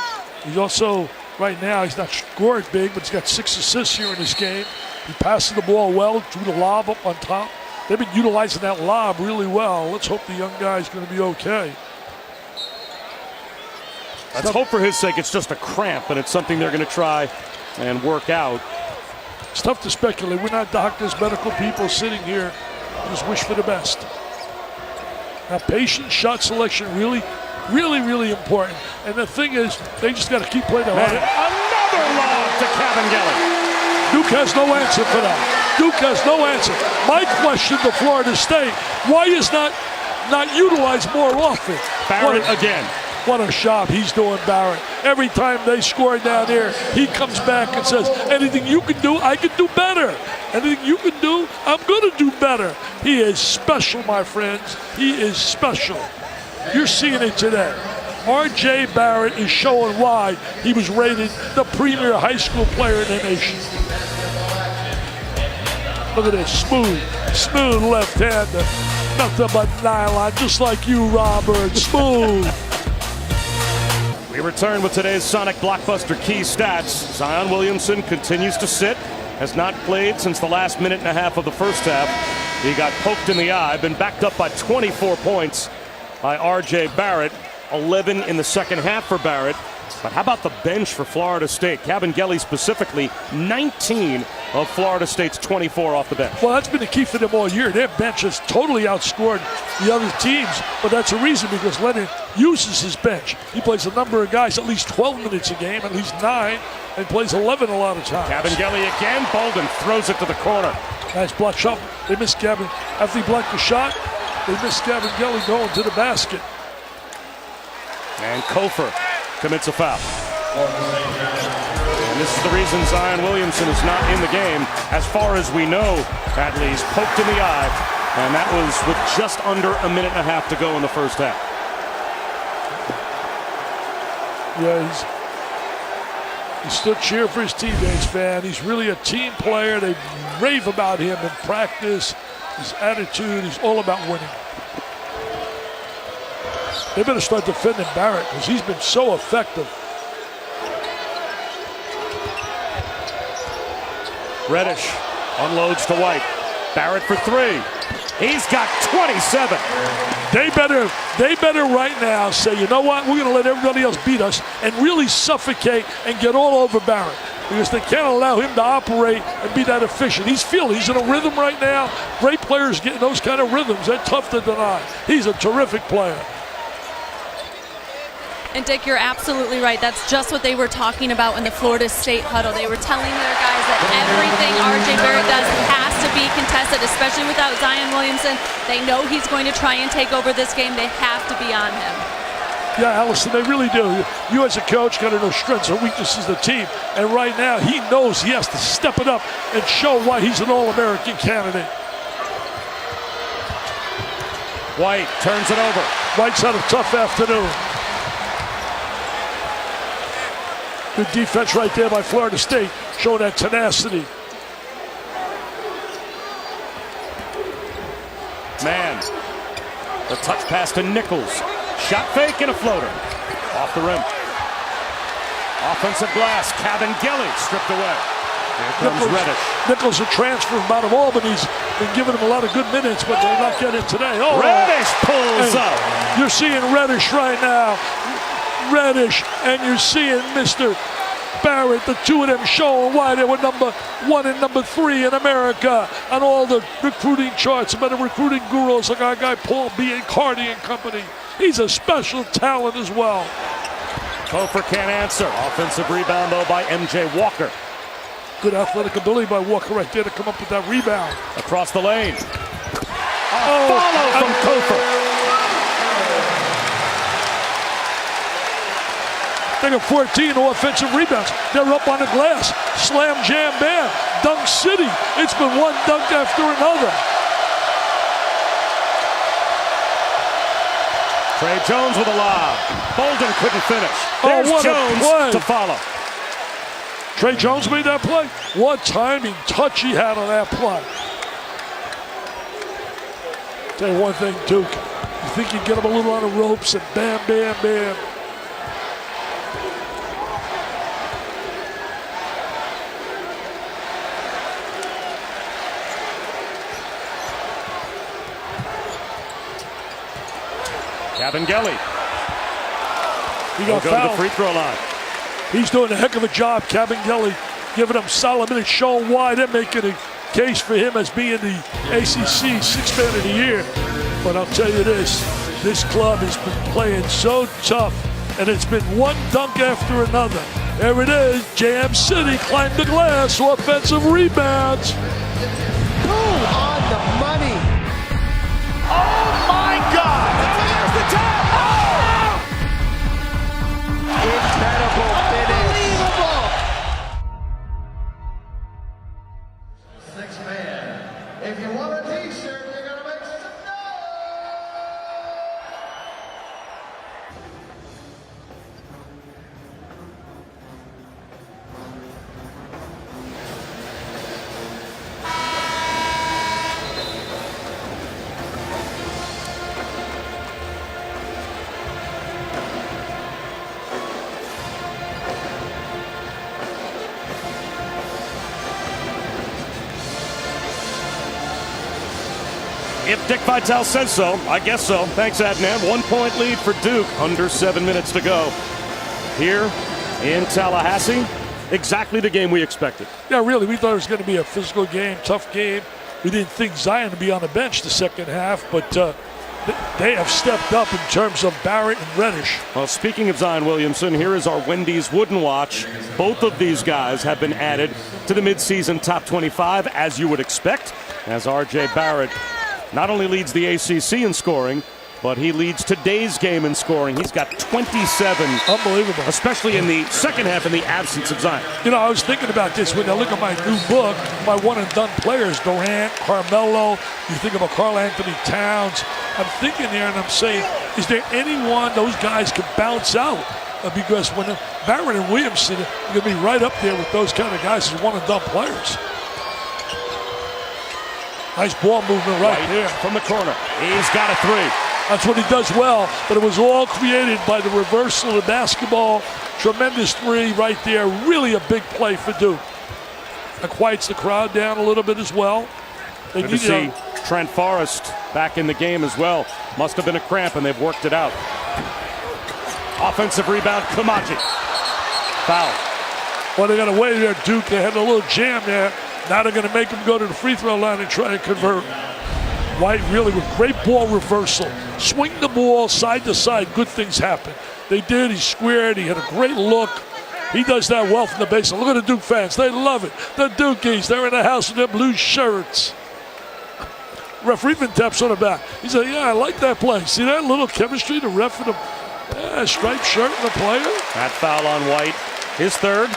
C: He's also, right now, he's not scored big, but he's got 6 assists here in this game. He passes the ball well, drew the lob up on top. They've been utilizing that lob really well. Let's hope the young guy's going to be okay.
B: Let's hope for his sake it's just a cramp and it's something they're going to try and work out.
C: It's tough to speculate. We're not doctors, medical people sitting here. Just wish for the best. Now, patient shot selection really, really, really important. And the thing is, they just got to keep playing the hard.
B: Another lob to Cabangeli.
C: Duke has no answer for that. Duke has no answer. My question to Florida State, why is not utilized more often?
B: Barrett again.
C: What a job he's doing, Barrett. Every time they score down there, he comes back and says, anything you can do, I can do better. Anything you can do, I'm going to do better. He is special, my friends. He is special. You're seeing it today. R.J. Barrett is showing why he was rated the premier high school player in the nation. Look at this, smooth left-hander. Nothing but nylon, just like you, Robert. Smooth.
B: We return with today's Sonic Blockbuster key stats. Zion Williamson continues to sit, has not played since the last minute and a half of the first half. He got poked in the eye, been backed up by 24 points by R.J. Barrett, 11 in the second half for Barrett. But how about the bench for Florida State? Cabangeli specifically, 19 of Florida State's 24 off the bench.
C: Well, that's been the key for them all year. Their bench has totally outscored the other teams, but that's a reason because Leonard uses his bench. He plays a number of guys at least 12 minutes a game, at least 9, and plays 11 a lot of times.
B: Cabangeli again. Bolden throws it to the corner.
C: Nice block shot. They missed Gavin. After he blocked the shot, they missed Cabangeli going to the basket.
B: And Kofor commits a foul. And this is the reason Zion Williamson is not in the game, as far as we know, at least. Poked in the eye, and that was with just under a minute and a half to go in the first half.
C: Yeah, he's still cheering for his teammates, man. He's really a team player. They rave about him in practice. His attitude, he's all about winning. They better start defending Barrett because he's been so effective.
B: Reddish unloads to White. Barrett for three. He's got 27.
C: They better right now say, you know what, we're going to let everybody else beat us and really suffocate and get all over Barrett because they can't allow him to operate and be that efficient. He's in a rhythm right now. Great players getting those kind of rhythms. They're tough to deny. He's a terrific player.
E: And Dick, you're absolutely right. That's just what they were talking about in the Florida State huddle. They were telling their guys that everything R.J. Barrett does has to be contested, especially without Zion Williamson. They know he's going to try and take over this game. They have to be on him.
C: Yeah, Allison, they really do. You as a coach got to know strengths and weaknesses of the team. And right now, he knows he has to step it up and show why he's an All-American candidate.
B: White turns it over.
C: White's had a tough afternoon. Good defense right there by Florida State, showing that tenacity.
B: Man, the touch pass to Nichols. Shot fake and a floater. Off the rim. Offensive glass. Cabangeli stripped away. Here comes Reddish.
C: Nichols, a transfer from out of Albany's been giving him a lot of good minutes, but they're not getting it today. Oh,
B: Reddish pulls up.
C: You're seeing Reddish right now. Reddish, and you're seeing Mr. Barrett, the two of them showing why they were number 1 and number 3 in America on all the recruiting charts, about the recruiting gurus like our guy Paul B. and Cardi and company. He's a special talent as well.
B: Kofor can't answer. Offensive rebound, though, by M.J. Walker.
C: Good athletic ability by Walker right there to come up with that rebound.
B: Across the lane. Follow from Kofor.
C: They got 14 offensive rebounds. They're up on the glass. Slam, jam, bam. Dunk city. It's been one dunk after another.
B: Trey Jones with a lob. Bolden couldn't finish. There's
C: what
B: Jones to follow.
C: Trey Jones made that play. What timing touch he had on that play. Tell you one thing, Duke. You think you get him a little on the ropes and bam, bam, bam.
B: Cabangeli.
C: He got
B: go to the free throw line.
C: He's doing a heck of a job, Cabangeli, giving him solid minutes, showing why they're making a case for him as being the ACC Sixth Man of the Year. But I'll tell you this club has been playing so tough, and it's been one dunk after another. There it is, Jam City climbed the glass, offensive rebounds.
G: Boom, on the money.
H: Oh my God! There's the tap! Oh!
G: Incredible finish. Unbelievable.
I: Six man. If you want a t-shirt, you're gonna make some noise.
B: If Dick Vitale says so, I guess so. Thanks, Adnan. 1 point lead for Duke, under 7 minutes to go. Here in Tallahassee, exactly the game we expected.
C: Yeah, really, we thought it was going to be a physical game, tough game. We didn't think Zion would be on the bench the second half, but they have stepped up in terms of Barrett and Reddish.
B: Well, speaking of Zion Williamson, here is our Wendy's Wooden Watch. Both of these guys have been added to the midseason top 25, as you would expect, as R.J. Barrett not only leads the ACC in scoring, but he leads today's game in scoring. He's got 27.
C: Unbelievable.
B: Especially in the second half in the absence of Zion.
C: You know, I was thinking about this when I look at my new book, my one-and-done players, Durant, Carmelo, you think about Karl Anthony Towns. I'm thinking there and I'm saying, is there anyone those guys could bounce out? Because when Barrett and Williamson are going to be right up there with those kind of guys as one-and-done players. Nice ball movement right there.
B: From the corner. He's got a three.
C: That's what he does well, but it was all created by the reversal of basketball. Tremendous three right there. Really a big play for Duke. That quiets the crowd down a little bit as well. They
B: Good to see Trent Forrest back in the game as well. Must have been a cramp, and they've worked it out. Offensive rebound, Kamaji. Foul.
C: Well, they got away there, Duke. They had a little jam there. Now they're going to make him go to the free throw line and try to convert. White really with great ball reversal. Swing the ball side to side, good things happen. They did, he squared, he had a great look. He does that well from the baseline. Look at the Duke fans, they love it. The Dukies, they're in the house with their blue shirts. Referee even taps on the back. He said, yeah, I like that play. See that little chemistry, the ref and the striped shirt and the player?
B: That foul on White, his third.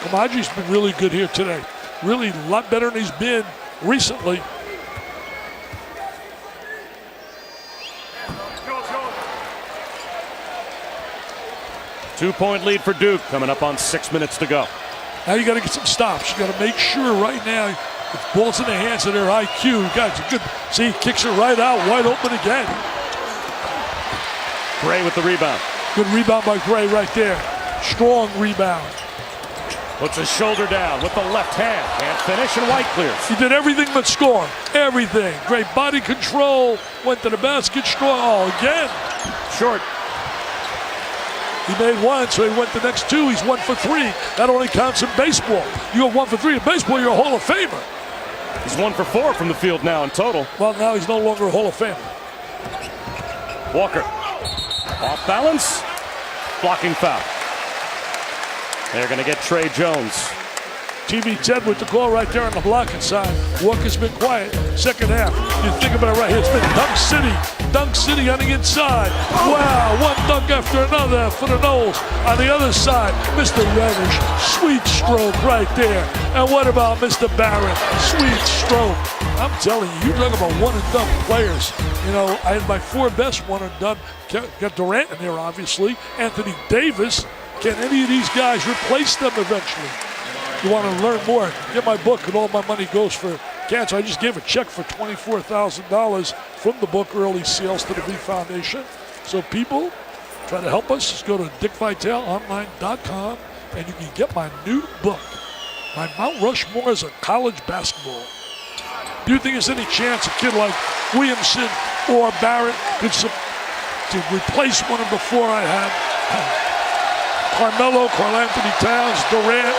C: Kamaji's been really good here today. Really a lot better than he's been recently.
B: Two-point lead for Duke, coming up on 6 minutes to go.
C: Now you got to get some stops. You got to make sure right now, if ball's in the hands of their IQ, guys, good. See, he kicks it right out, wide open again.
B: Gray with the rebound.
C: Good rebound by Gray right there. Strong rebound.
B: Puts his shoulder down with the left hand. Can't finish, and White clears.
C: He did everything but score. Everything. Great body control. Went to the basket strong. Oh, again.
B: Short.
C: He made one, so he went the next two. He's 1 for 3. That only counts in baseball. You go 1 for 3 in baseball, you're a Hall of Famer.
B: He's 1 for 4 from the field now in total.
C: Well, now he's no longer a Hall of Famer.
B: Walker. Off balance. Blocking foul. They're going to get Trey Jones.
C: TV 10 with the call right there on the blocking side. Walker's been quiet. Second half. You think about it right here. It's been Dunk City. Dunk City on the inside. Wow, one dunk after another for the Noles. On the other side, Mr. Reddish. Sweet stroke right there. And what about Mr. Barrett? Sweet stroke. I'm telling you, you talk about one-and-done players. You know, I had my 4 best one-and-done. Got Durant in there, obviously. Anthony Davis. Can any of these guys replace them eventually? You want to learn more, get my book, and all my money goes for cancer. I just gave a check for $24,000 from the book, early sales to the V Foundation. So people, try to help us. Just go to dickvitaleonline.com and you can get my new book, My Mount Rushmore is a College Basketball. Do you think there's any chance a kid like Williamson or Barrett could to replace one of the 4 I had? Carmelo, Karl Anthony Towns, Durant,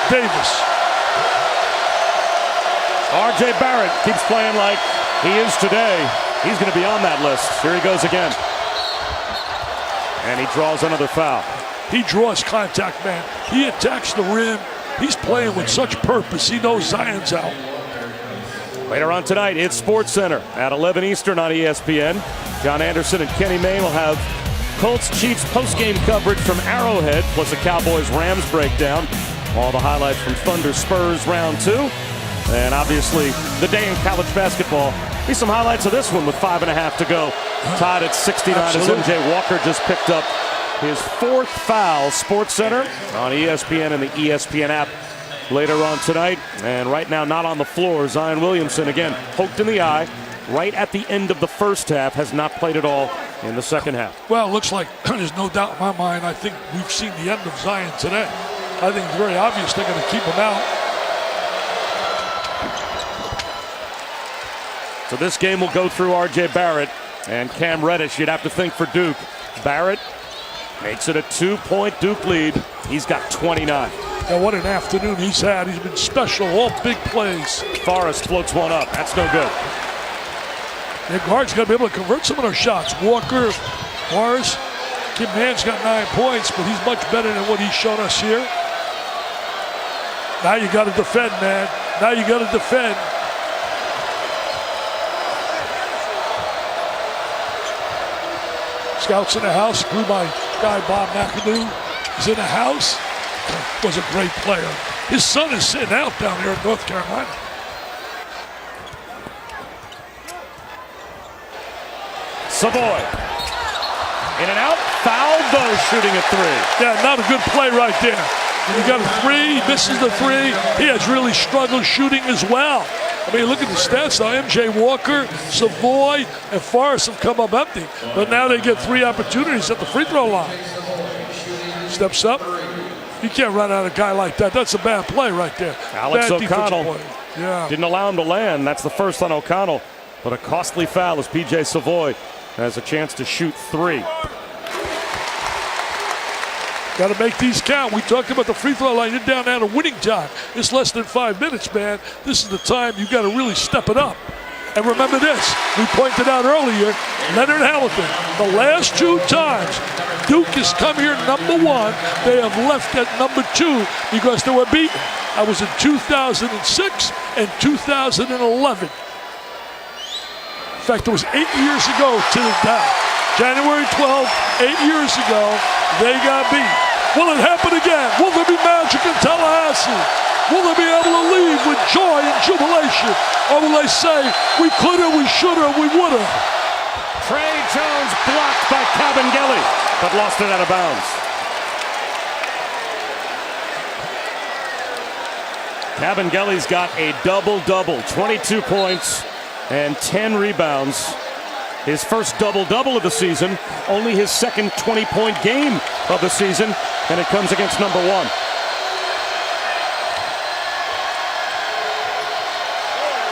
C: Davis.
B: R.J. Barrett keeps playing like he is today. He's going to be on that list. Here he goes again. And he draws another foul.
C: He draws contact, man. He attacks the rim. He's playing with such purpose. He knows Zion's out.
B: Later on tonight, it's SportsCenter at 11 Eastern on ESPN. John Anderson and Kenny Mayne will have Colts-Chiefs postgame coverage from Arrowhead, plus a Cowboys-Rams breakdown. All the highlights from Thunder-Spurs round 2. And obviously, the day in college basketball. Be some highlights of this one with 5.5 to go. Tied at 69
C: Absolutely.
B: as MJ Walker just picked up his 4th foul. SportsCenter on ESPN and the ESPN app later on tonight. And right now, not on the floor. Zion Williamson, again, poked in the eye right at the end of the first half. Has not played at all in the second half.
C: Well, it looks like there's no doubt in my mind. I think we've seen the end of Zion today. I think it's very obvious they're going to keep him out.
B: So this game will go through R.J. Barrett and Cam Reddish. You'd have to think for Duke. Barrett makes it a 2-point Duke lead. He's got 29.
C: And what an afternoon he's had. He's been special, all big plays.
B: Forrest floats one up. That's no good.
C: And guards got to be able to convert some of those shots. Walker, Morris, Kim Hand's got 9 points, but he's much better than what he's shown us here. Now you got to defend, man. Now you got to defend. Scouts in the house. Grew my guy Bob McAdoo is in the house. Was a great player. His son is sitting out down here in North Carolina.
B: Savoy. In and out. Fouled though, shooting a 3.
C: Yeah, not a good play right there. When you got a 3, he misses the 3. He has really struggled shooting as well. I mean, look at the stats now. MJ Walker, Savoy, and Forrest have come up empty. But now they get 3 opportunities at the free throw line. Steps up. You can't run out a guy like that. That's a bad play right there.
B: Alex
C: bad
B: O'Connell
C: yeah.
B: didn't allow him to land. That's the first on O'Connell. But a costly foul as P.J. Savoy has a chance to shoot 3.
C: Got to make these count. We talked about the free throw line. You're down at a winning time. It's less than 5 minutes, man. This is the time you got to really step it up. And remember this, we pointed out earlier, Leonard Hamilton, the last 2 times Duke has come here number 1, they have left at number 2 because they were beaten. I was in 2006 and 2011. In fact, it was 8 years ago to the day. January 12th, 8 years ago, they got beat. Will it happen again? Will there be magic in Tallahassee? Will they be able to leave with joy and jubilation? Or will they say, we coulda, we shoulda, we woulda?
B: Trey Jones blocked by Cabangeli, but lost it out of bounds. Cabangeli's got a double-double, 22 points and 10 rebounds. His first double-double of the season, only his second 20-point game of the season, and it comes against number 1.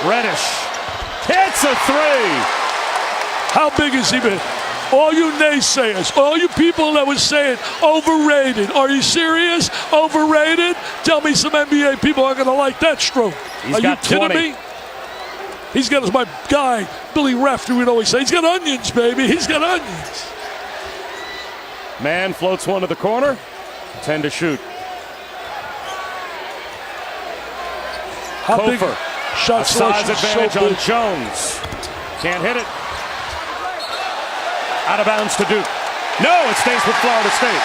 B: Reddish hits a 3.
C: How big has he been? All you naysayers, all you people that was saying overrated. Are you serious? Overrated? Tell me some NBA people aren't going to like that stroke.
B: He's
C: Are you
B: got
C: kidding
B: 20.
C: me? He's got, as my guy, Billy Rafter would always say, he's got onions, baby. He's got onions.
B: Man floats one to the corner. 10 to shoot.
C: How big?
B: Kofor.
C: Shot
B: A size
C: selection
B: advantage
C: so
B: on
C: big.
B: Jones. Can't hit it. Out of bounds to Duke. No, it stays with Florida State.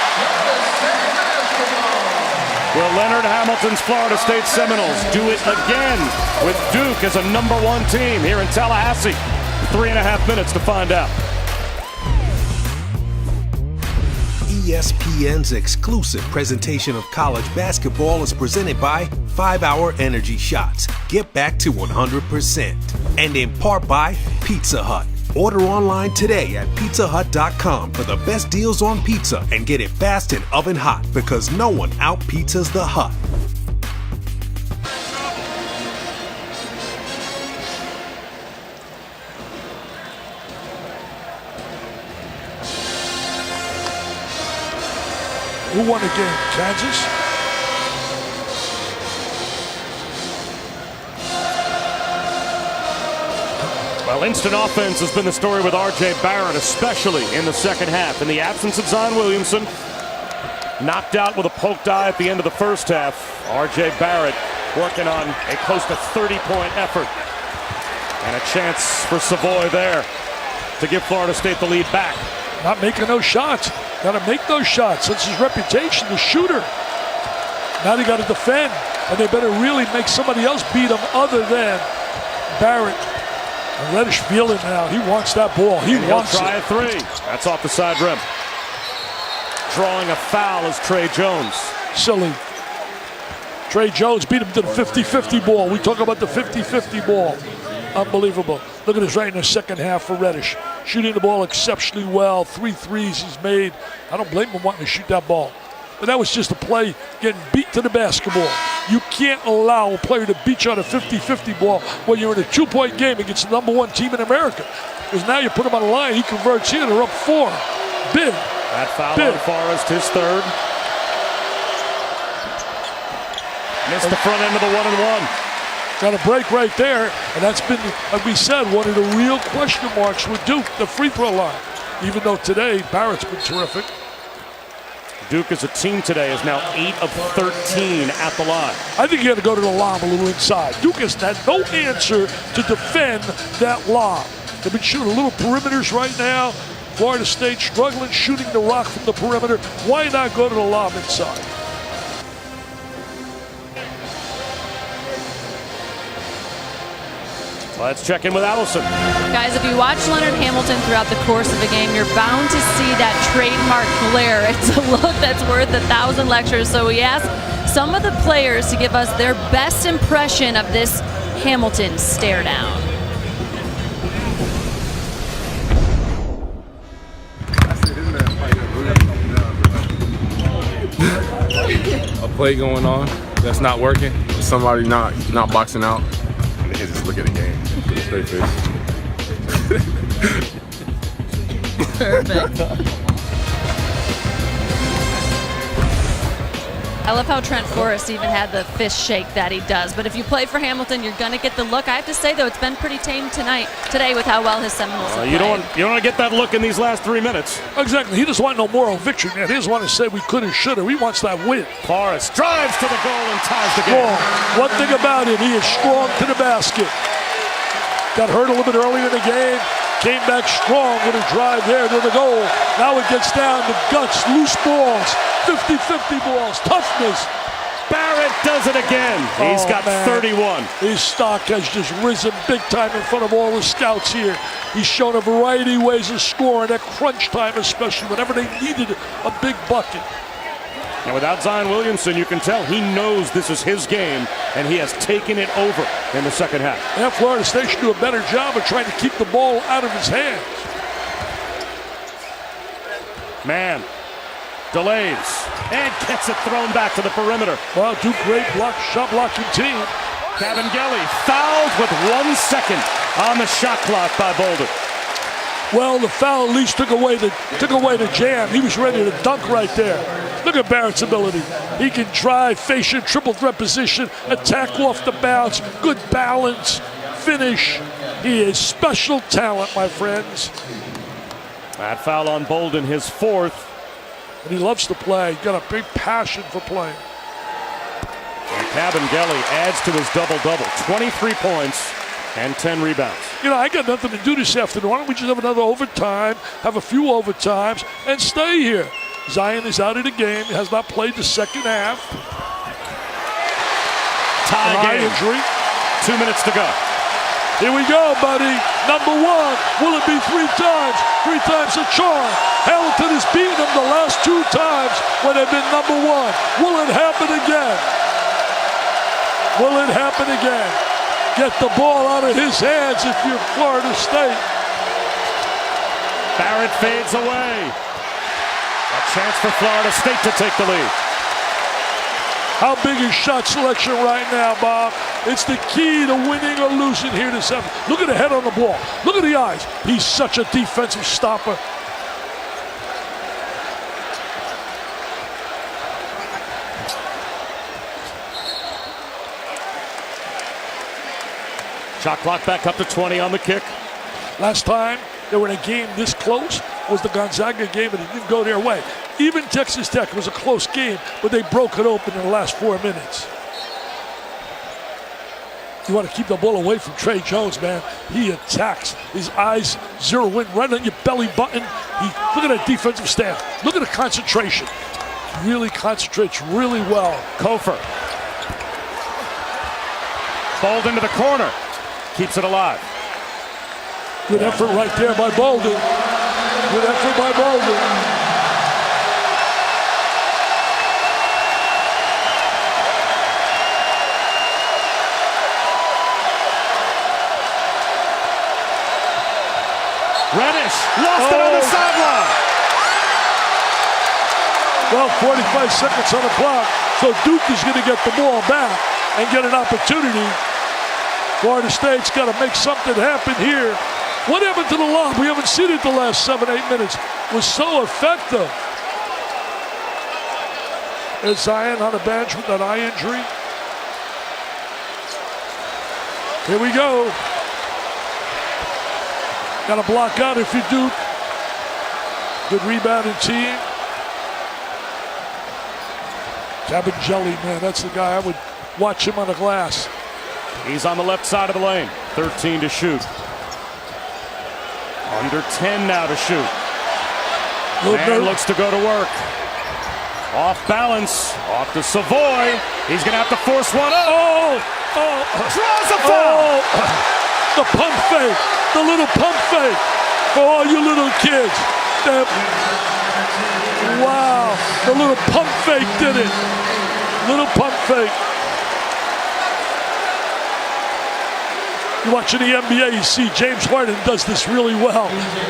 B: Will Leonard Hamilton's Florida State Seminoles do it again with Duke as a number 1 team here in Tallahassee? 3.5 minutes to find out.
A: ESPN's exclusive presentation of college basketball is presented by 5 Hour Energy Shots. Get back to 100%. And in part by Pizza Hut. Order online today at pizzahut.com for the best deals on pizza and get it fast and oven hot because no one out-pizzas the Hut.
C: Who won the game? Kansas?
B: Well, instant offense has been the story with R.J. Barrett, especially in the second half. In the absence of Zion Williamson, knocked out with a poked eye at the end of the first half. R.J. Barrett working on a close to 30-point effort. And a chance for Savoy there to give Florida State the lead back.
C: Not making those shots. Got to make those shots. That's his reputation, the shooter. Now they got to defend, and they better really make somebody else beat them other than Barrett. And Reddish feeling now. He wants that ball. He wants
B: it. He'll try a three. That's off the side rim. Drawing a foul is Trey Jones.
C: Silly. Trey Jones beat him to the 50-50 ball. We talk about the 50-50 ball. Unbelievable. Look at this right in the second half for Reddish. Shooting the ball exceptionally well. 3 threes he's made. I don't blame him wanting to shoot that ball. But that was just a play getting beat to the basketball. You can't allow a player to beat you on a 50-50 ball when you're in a 2-point game against the #1 team in America. Because now you put him on the line, he converts here, they're up 4. Big.
B: That foul on Forrest, his third. Missed the front end of the 1-and-1.
C: Got a break right there, and that's been, like we said, one of the real question marks with Duke, the free throw line. Even though today, Barrett's been terrific.
B: Duke as a team today is now 8 of 13 at the line.
C: I think you got to go to the lob a little inside. Duke has had no answer to defend that lob. They've been shooting little perimeters right now. Florida State struggling shooting the rock from the perimeter. Why not go to the lob inside?
B: Let's check in with Allison.
E: Guys, if you watch Leonard Hamilton throughout the course of a game, you're bound to see that trademark glare. It's a look that's worth 1,000 lectures. So we asked some of the players to give us their best impression of this Hamilton stare down.
J: A play going on that's not working. Somebody not boxing out. And they just look at the game. Straight face.
E: I love how Trent Forrest even had the fist shake that he does. But if you play for Hamilton, you're going to get the look. I have to say, though, it's been pretty tame today with how well his Seminoles have
B: you don't want to get that look in these last 3 minutes.
C: Exactly. He doesn't want no moral victory, man. He doesn't want to say we could have, should have. He wants that win.
B: Forrest drives to the goal and ties the game.
C: One thing about him, he is strong to the basket. Got hurt a little bit earlier in the game. Came back strong with a drive there to the goal. Now it gets down to guts, loose balls, 50-50 balls, toughness.
B: Barrett does it again. He's got 31.
C: His stock has just risen big time in front of all the scouts here. He's shown a variety of ways of scoring at crunch time, especially whenever they needed a big bucket.
B: And without Zion Williamson, you can tell he knows this is his game, and he has taken it over in the second half.
C: Yeah, Florida State should do a better job of trying to keep the ball out of his hands.
B: Man delays and gets it thrown back to the perimeter.
C: Well, two great shot blocking team.
B: Cabangeli fouled with 1 second on the shot clock by Bolden.
C: Well, the foul at least took away the jam. He was ready to dunk right there. Look at Barrett's ability. He can drive, face in triple threat position, attack off the bounce, good balance, finish. He is special talent, my friends.
B: That foul on Bolden, his 4th.
C: And he loves to play. Got a big passion for playing.
B: And Cabangeli adds to his double-double. 23 points and 10 rebounds.
C: You know, I got nothing to do this afternoon. Why don't we just have another overtime, have a few overtimes, and stay here? Zion is out of the game. He has not played the second half.
B: Tie game.
C: Injury.
B: 2 minutes to go.
C: Here we go, buddy. Number 1. Will it be 3 times? 3 times a charm. Hamilton has beaten them the last 2 times when they've been number 1. Will it happen again? Will it happen again? Get the ball out of his hands if you're Florida State.
B: Barrett fades away. A chance for Florida State to take the lead.
C: How big is shot selection right now, Bob? It's the key to winning or losing here this afternoon. Look at the head on the ball. Look at the eyes. He's such a defensive stopper.
B: Shot clock back up to 20 on the kick.
C: Last time they were in a game this close was the Gonzaga game, and it didn't go their way. Even Texas Tech was a close game, but they broke it open in the last 4 minutes. You want to keep the ball away from Trey Jones, man. He attacks. His eyes zero in right on your belly button. Look at that defensive staff. Look at the concentration. He really concentrates really well.
B: Kofor. Balled into the corner. Keeps it alive.
C: Good effort right there by Bolden. Good effort by Bolden.
B: Reddish lost it on the sideline.
C: Well, 45 seconds on the clock, so Duke is going to get the ball back and get an opportunity. Florida State's got to make something happen here. What happened to the lob? We haven't seen it the last 7-8 minutes. It was so effective. Is Zion on the bench with that eye injury? Here we go. Got to block out if you do. Good rebounding team. Jelly, man, that's the guy I would watch him on the glass.
B: He's on the left side of the lane. 13 to shoot. Under 10 now to shoot. Man looks to go to work. Off balance. Off to Savoy. He's going to have to force one up. Draws a foul.
C: The pump fake. The little pump fake for all you little kids. Wow. The little pump fake did it. Little pump fake. You're watching the NBA, you see James Harden does this really well.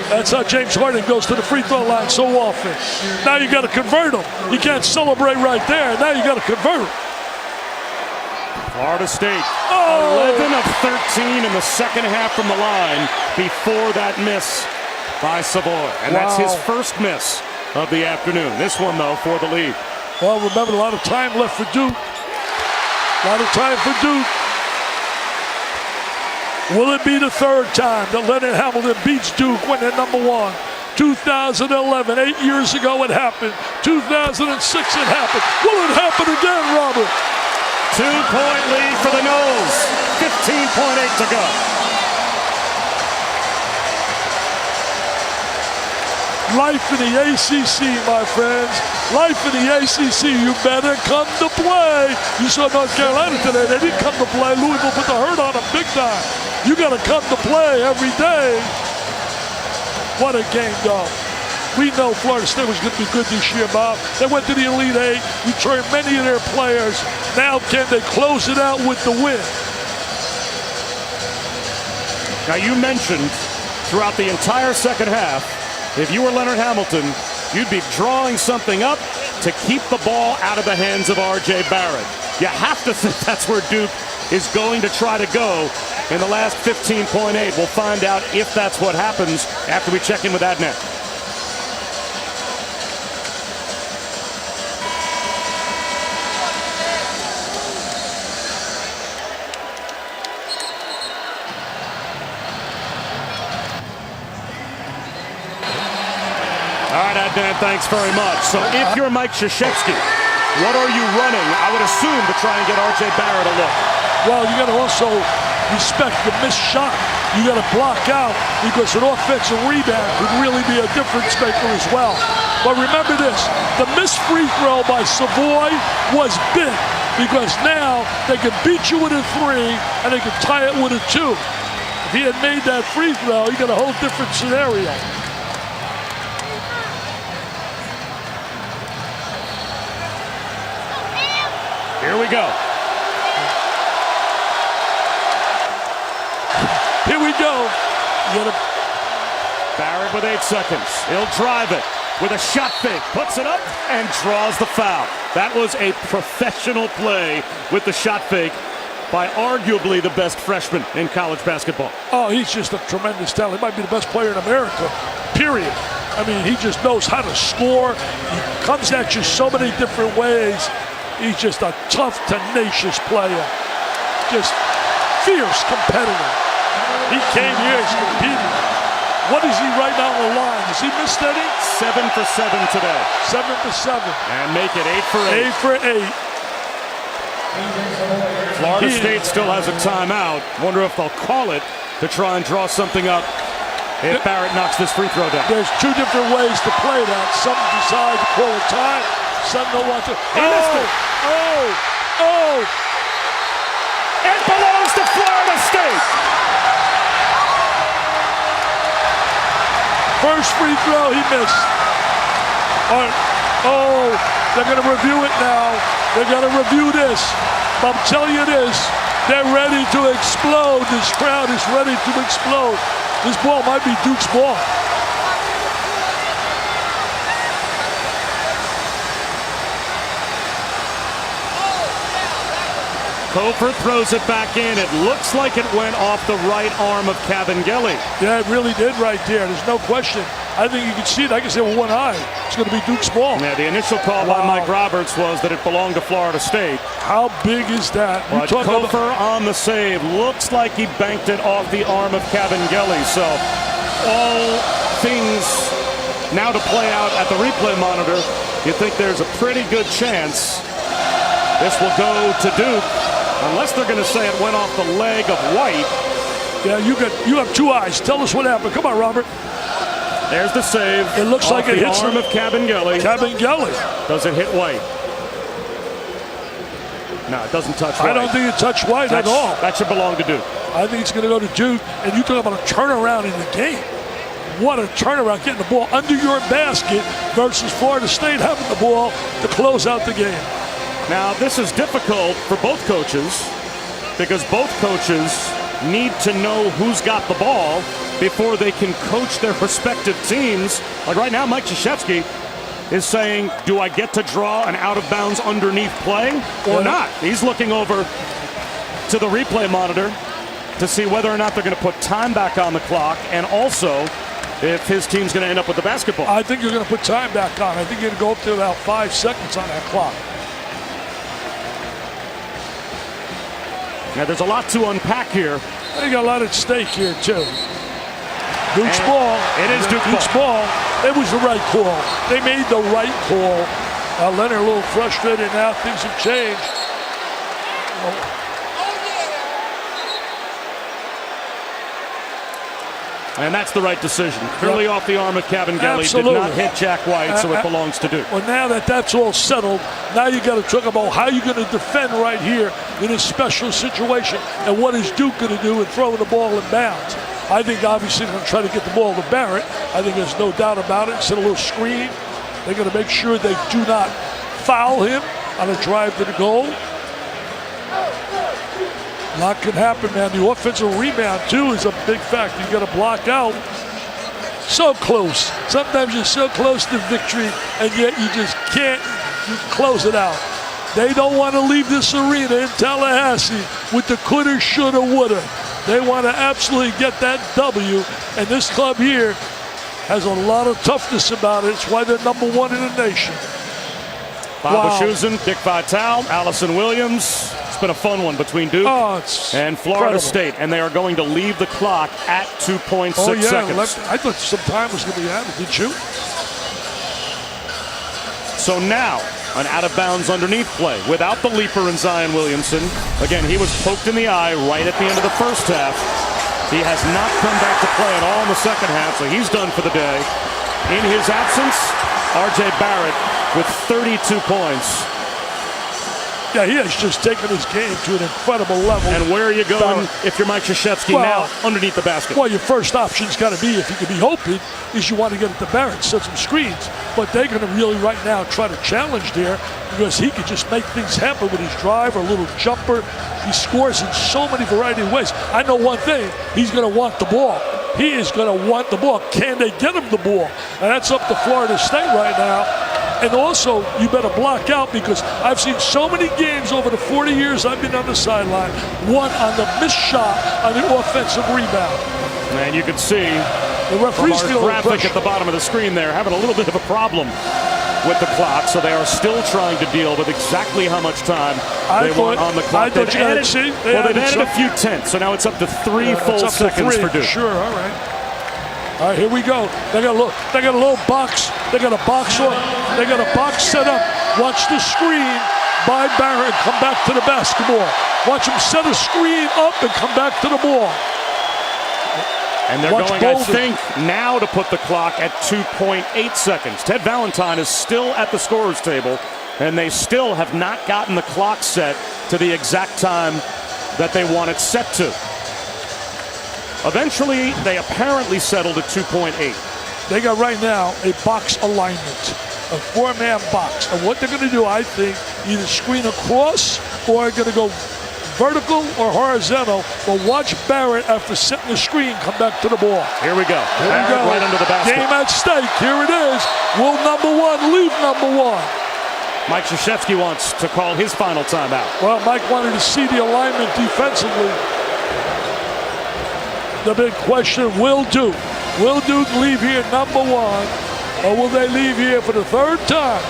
C: That's how James Harden goes to the free throw line so often. Now you got to convert him. You can't celebrate right there. Now you got to convert him.
B: Florida State, 11 of 13 in the second half from the line before that miss by Savoy. And that's his first miss of the afternoon. This one, though, for the lead.
C: Well, remember, a lot of time left for Duke. A lot of time for Duke. Will it be the third time that Leonard Hamilton beats Duke when they're number one? 2011, 8 years ago it happened. 2006 it happened. Will it happen again, Robert?
B: 2-point lead for the Noles. 15.8 to go.
C: Life in the ACC, my friends. Life in the ACC. You better come to play. You saw North Carolina today. They didn't come to play. Louisville put the hurt on them big time. You got to come to play every day. What a game, though. We know Florida State was going to be good this year, Bob. They went to the Elite Eight, returned many of their players. Now can they close it out with the win?
B: Now you mentioned throughout the entire second half, if you were Leonard Hamilton, you'd be drawing something up to keep the ball out of the hands of R.J. Barrett. You have to think that's where Duke is going to try to go in the last 15.8. We'll find out if that's what happens after we check in with Adnan. All right, Adnan, thanks very much. So if you're Mike Krzyzewski, what are you running? I would assume to try and get R.J. Barrett a look.
C: Well, you got to also respect the missed shot. You got to block out because an offensive rebound could really be a difference maker as well. But remember this, the missed free throw by Savoy was big because now they can beat you with a 3 and they can tie it with a 2. If he had made that free throw, you got a whole different scenario.
B: Here we go.
C: Here we go.
B: Barrett with 8 seconds. He'll drive it with a shot fake. Puts it up and draws the foul. That was a professional play with the shot fake by arguably the best freshman in college basketball.
C: Oh, he's just a tremendous talent. He might be the best player in America, period. I mean, he just knows how to score. He comes at you so many different ways. He's just a tough, tenacious player. Just fierce competitor. He came here, he's competing. What is he right now on the line? Has he missed any?
B: 7 for 7 today.
C: 7 for 7.
B: And make it 8 for 8.
C: 8 for 8.
B: Florida State still has a timeout. Wonder if they'll call it to try and draw something up if Barrett knocks this free throw down.
C: There's two different ways to play that. Some decide to call a time. Some don't want to.
B: He missed it.
C: Oh!
B: It belongs to Florida State.
C: First free throw he missed. Oh, they're going to review it now. They're going to review this. I'm telling you this, they're ready to explode. This crowd is ready to explode. This ball might be Duke's ball.
B: Kofor throws it back in. It looks like it went off the right arm of Kabengele.
C: Yeah, it really did right there. There's no question. I think you can see it. I can say with one eye, it's going to be Duke's ball.
B: Yeah, the initial call by Mike Roberts was that it belonged to Florida State.
C: How big is that?
B: But Kofor on the save. Looks like he banked it off the arm of Kabengele. So all things now to play out at the replay monitor. You think there's a pretty good chance this will go to Duke, unless they're going to say it went off the leg of White.
C: Yeah, you have two eyes. Tell us what happened. Come on, Robert.
B: There's the save.
C: It looks like it hits
B: the arm of Kabengele.
C: Kabengele.
B: Does it hit White? No, it doesn't touch White.
C: I don't think it touched White at all.
B: That should belong to Duke.
C: I think it's going to go to Duke. And you talk about a turnaround in the game. What a turnaround, getting the ball under your basket versus Florida State having the ball to close out the game.
B: Now, this is difficult for both coaches because both coaches need to know who's got the ball before they can coach their respective teams. Like right now, Mike Krzyzewski is saying, do I get to draw an out-of-bounds underneath play or not? He's looking over to the replay monitor to see whether or not they're going to put time back on the clock and also if his team's going to end up with the basketball.
C: I think you're going to put time back on. I think you're going to go up to about 5 seconds on that clock.
B: Now, there's a lot to unpack here.
C: They got a lot at stake here, too. Duke's ball.
B: It is
C: Duke's ball. It was the right call. They made the right call. Leonard a little frustrated now. Things have changed.
B: And that's the right decision. Clearly off the arm of Kabengele.
C: Absolutely.
B: Did not hit Jack White, so it belongs to Duke.
C: Well, now that's all settled, now you got to talk about how you're going to defend right here in a special situation. And what is Duke going to do in throwing the ball in bounds? I think obviously they're going to try to get the ball to Barrett. I think there's no doubt about it. Set a little screen. They're going to make sure they do not foul him on a drive to the goal. A lot can happen, man. The offensive rebound, too, is a big factor. You got to block out. So close. Sometimes you're so close to victory, and yet you just can't close it out. They don't want to leave this arena in Tallahassee with the coulda, shoulda, woulda. They want to absolutely get that W, and this club here has a lot of toughness about it. It's why they're number one in the nation.
B: Bob Wischusen, Dick Vitale, Allison Williams. It's been a fun one between Duke and Florida State, and they are going to leave the clock at 2.6 seconds.
C: I thought some time was going to be added, did you?
B: So now, an out-of-bounds underneath play without the leaper in Zion Williamson. Again, he was poked in the eye right at the end of the first half. He has not come back to play at all in the second half, so he's done for the day. In his absence, R.J. Barrett with 32 points.
C: Yeah, he has just taken his game to an incredible level.
B: And where are you going if you're Mike Krzyzewski now underneath the basket?
C: Well, your first option's got to be, if you could be hoping, is you want to get it to Barrett, set some screens. But they're going to really right now try to challenge there because he could just make things happen with his drive or a little jumper. He scores in so many variety of ways. I know one thing, he's going to want the ball. He is going to want the ball. Can they get him the ball? And that's up to Florida State right now. And also, you better block out because I've seen so many games over the 40 years I've been on the sideline, one on the missed shot on the offensive rebound.
B: And you can see
C: the referees
B: from our graphic at the bottom of the screen there having a little bit of a problem with the clock, so they are still trying to deal with exactly how much time they want on the clock.
C: They've added
B: a few tenths, so now it's up to 3 full seconds for Duke.
C: Sure, all right. All right, here we go. They got a little box. They got a box on. They got a box set up. Watch the screen by Barrett come back to the basketball. Watch him set a screen up and come back to the ball.
B: And they're going, I think, now to put the clock at 2.8 seconds. Ted Valentine is still at the scorer's table, and they still have not gotten the clock set to the exact time that they want it set to. Eventually, they apparently settled at 2.8.
C: They got right now a box alignment, a four-man box. And what they're going to do, I think, either screen across or going to go vertical or horizontal. But watch Barrett, after setting the screen, come back to the ball.
B: Here we go. Barrett right under the basket.
C: Game at stake. Here it is. Will number one leave number one?
B: Mike Krzyzewski wants to call his final timeout.
C: Well, Mike wanted to see the alignment defensively. The big question, will Duke leave here number one, or will they leave here for the third time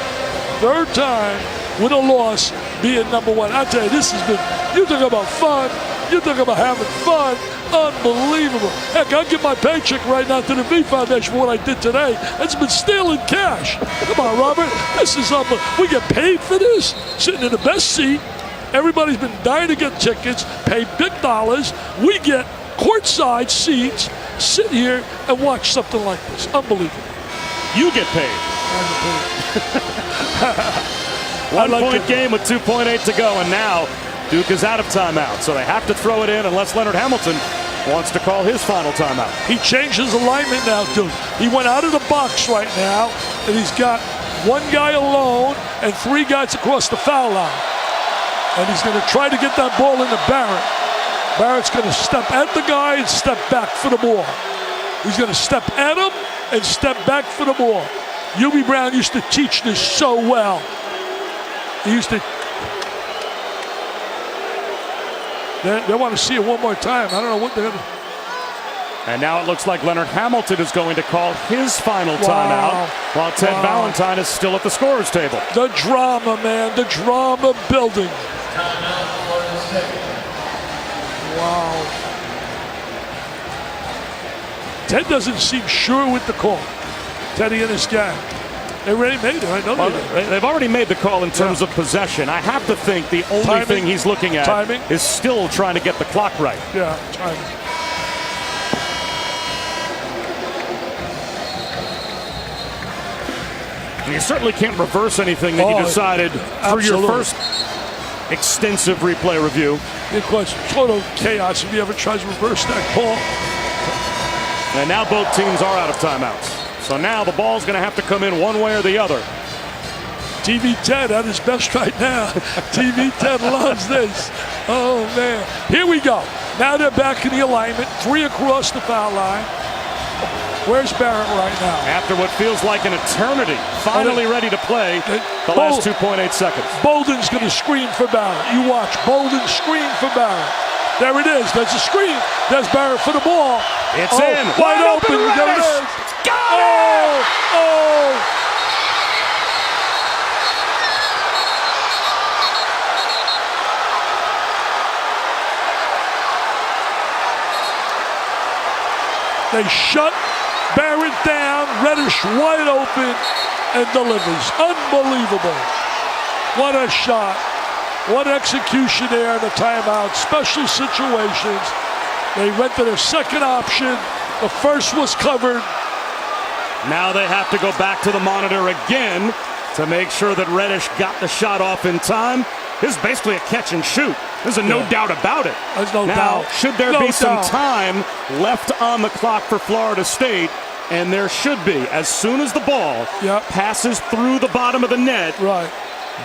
C: with a loss being number one? I tell you, this has been, you talk about fun, you talk about having fun, unbelievable. Heck, I'll give my paycheck right now to the V Foundation for what I did today. It's been stealing cash. Come on, Robert, this is unbelievable. We get paid for this, sitting in the best seat. Everybody's been dying to get tickets, pay big dollars. We get courtside seats, sit here and watch something like this. Unbelievable.
B: You get paid. One-point game with 2.8 to go, and now Duke is out of timeout, so they have to throw it in unless Leonard Hamilton wants to call his final timeout.
C: He changed his alignment now, Duke. He went out of the box right now, and he's got one guy alone and three guys across the foul line. And he's going to try to get that ball into Barrett. Barrett's going to step at the guy and step back for the ball. He's going to step at him and step back for the ball. Hubie Brown used to teach this so well. He used to. They want to see it one more time. I don't know what they're going to.
B: And now it looks like Leonard Hamilton is going to call his final timeout while Ted Valentine is still at the scorer's table.
C: The drama, man. The drama building. Wow. Ted doesn't seem sure with the call. Teddy and his gang. They already made it. I know
B: they've already made the call in terms of possession. I have to think the only thing he's looking at is still trying to get the clock right.
C: Yeah, timing.
B: You certainly can't reverse anything that you decided through your first extensive replay review.
C: It was total chaos if you ever tried to reverse that call.
B: And now both teams are out of timeouts. So now the ball's going to have to come in one way or the other.
C: TV Ted at his best right now. TV Ted loves this. Oh, man. Here we go. Now they're back in the alignment. Three across the foul line. Where's Barrett right now?
B: After what feels like an eternity, finally ready to play the last 2.8 seconds.
C: Bolden's going to screen for Barrett. You watch. Bolden screen for Barrett. There it is. There's a screen. There's Barrett for the ball.
B: It's in.
C: Wide open. There it is.
B: Got it!
C: Oh! They shut Barrett down. Reddish wide open and delivers. Unbelievable. What a shot. What execution there in the timeout. Special situations. They went to their second option. The first was covered.
B: Now they have to go back to the monitor again to make sure that Reddish got the shot off in time. This is basically a catch and shoot. There's no doubt about it.
C: There's no doubt.
B: Should there be some time left on the clock for Florida State? And there should be. As soon as the ball passes through the bottom of the net,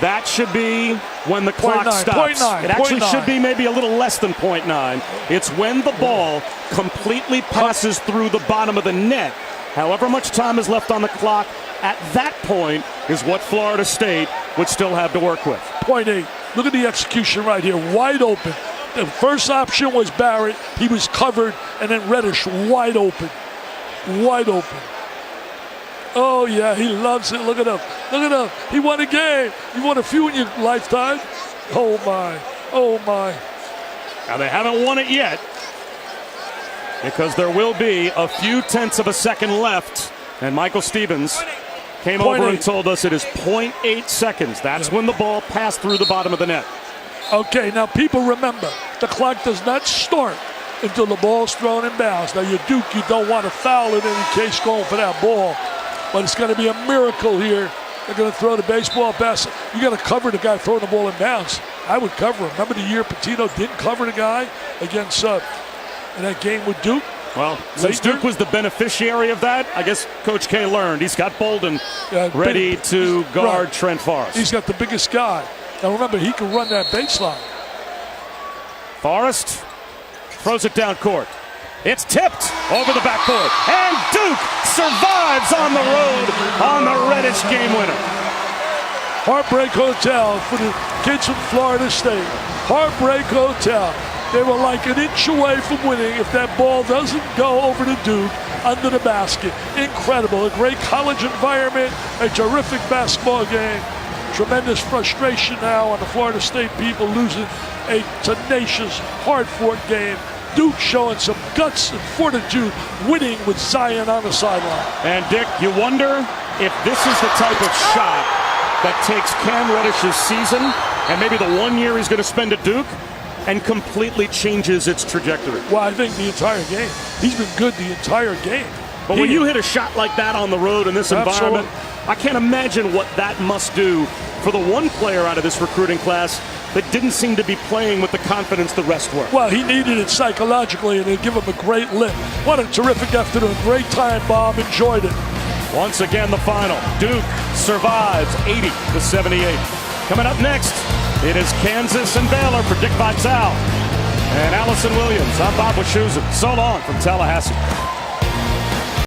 B: that should be when the clock stops. It actually should be maybe a little less than 0.9. It's when the ball completely passes through the bottom of the net. However much time is left on the clock, at that point is what Florida State would still have to work with.
C: 0.8. Look at the execution right here. Wide open. The first option was Barrett. He was covered. And then Reddish wide open. Wide open. Oh, yeah, he loves it. Look at him. Look at him. He won a game. You won a few in your lifetime. Oh, my. Oh, my.
B: Now, they haven't won it yet. because there will be a few tenths of a second left. And Michael Stevens came over and told us it is 0.8 seconds. That's when the ball passed through the bottom of the net.
C: Okay, now people remember, the clock does not start until the ball's thrown in bounds. Now, your Duke, you don't want to foul in any case going for that ball, but it's going to be a miracle here. They're going to throw the baseball pass. You got to cover the guy throwing the ball in bounds. I would cover him. Remember the year Patino didn't cover the guy against in that game with Duke?
B: Well, since Duke was the beneficiary of that, I guess Coach K learned. He's got Bolden ready to guard Trent Forrest.
C: He's got the biggest guy. Now remember, he can run that baseline.
B: Forrest throws it down court. It's tipped over the backboard. And Duke survives on the road on the Reddish game winner.
C: Heartbreak Hotel for the kids from Florida State. Heartbreak Hotel. They were like an inch away from winning if that ball doesn't go over to Duke under the basket. Incredible. A great college environment, a terrific basketball game. Tremendous frustration now on the Florida State people losing a tenacious, hard-fought game. Duke showing some guts and fortitude, winning with Zion on the sideline.
B: And Dick, you wonder if this is the type of shot that takes Cam Reddish's season and maybe the 1 year he's going to spend at Duke and completely changes its trajectory.
C: Well, I think the entire game. He's been good the entire game.
B: But when you hit a shot like that on the road in this environment, I can't imagine what that must do for the one player out of this recruiting class that didn't seem to be playing with the confidence the rest were.
C: Well, he needed it psychologically, and it'd give him a great lift. What a terrific afternoon. Great time, Bob. Enjoyed it.
B: Once again, the final. Duke survives 80-78. Coming up next, it is Kansas and Baylor for Dick Vitale and Allison Williams. I'm Bob Wischusen. So long from Tallahassee.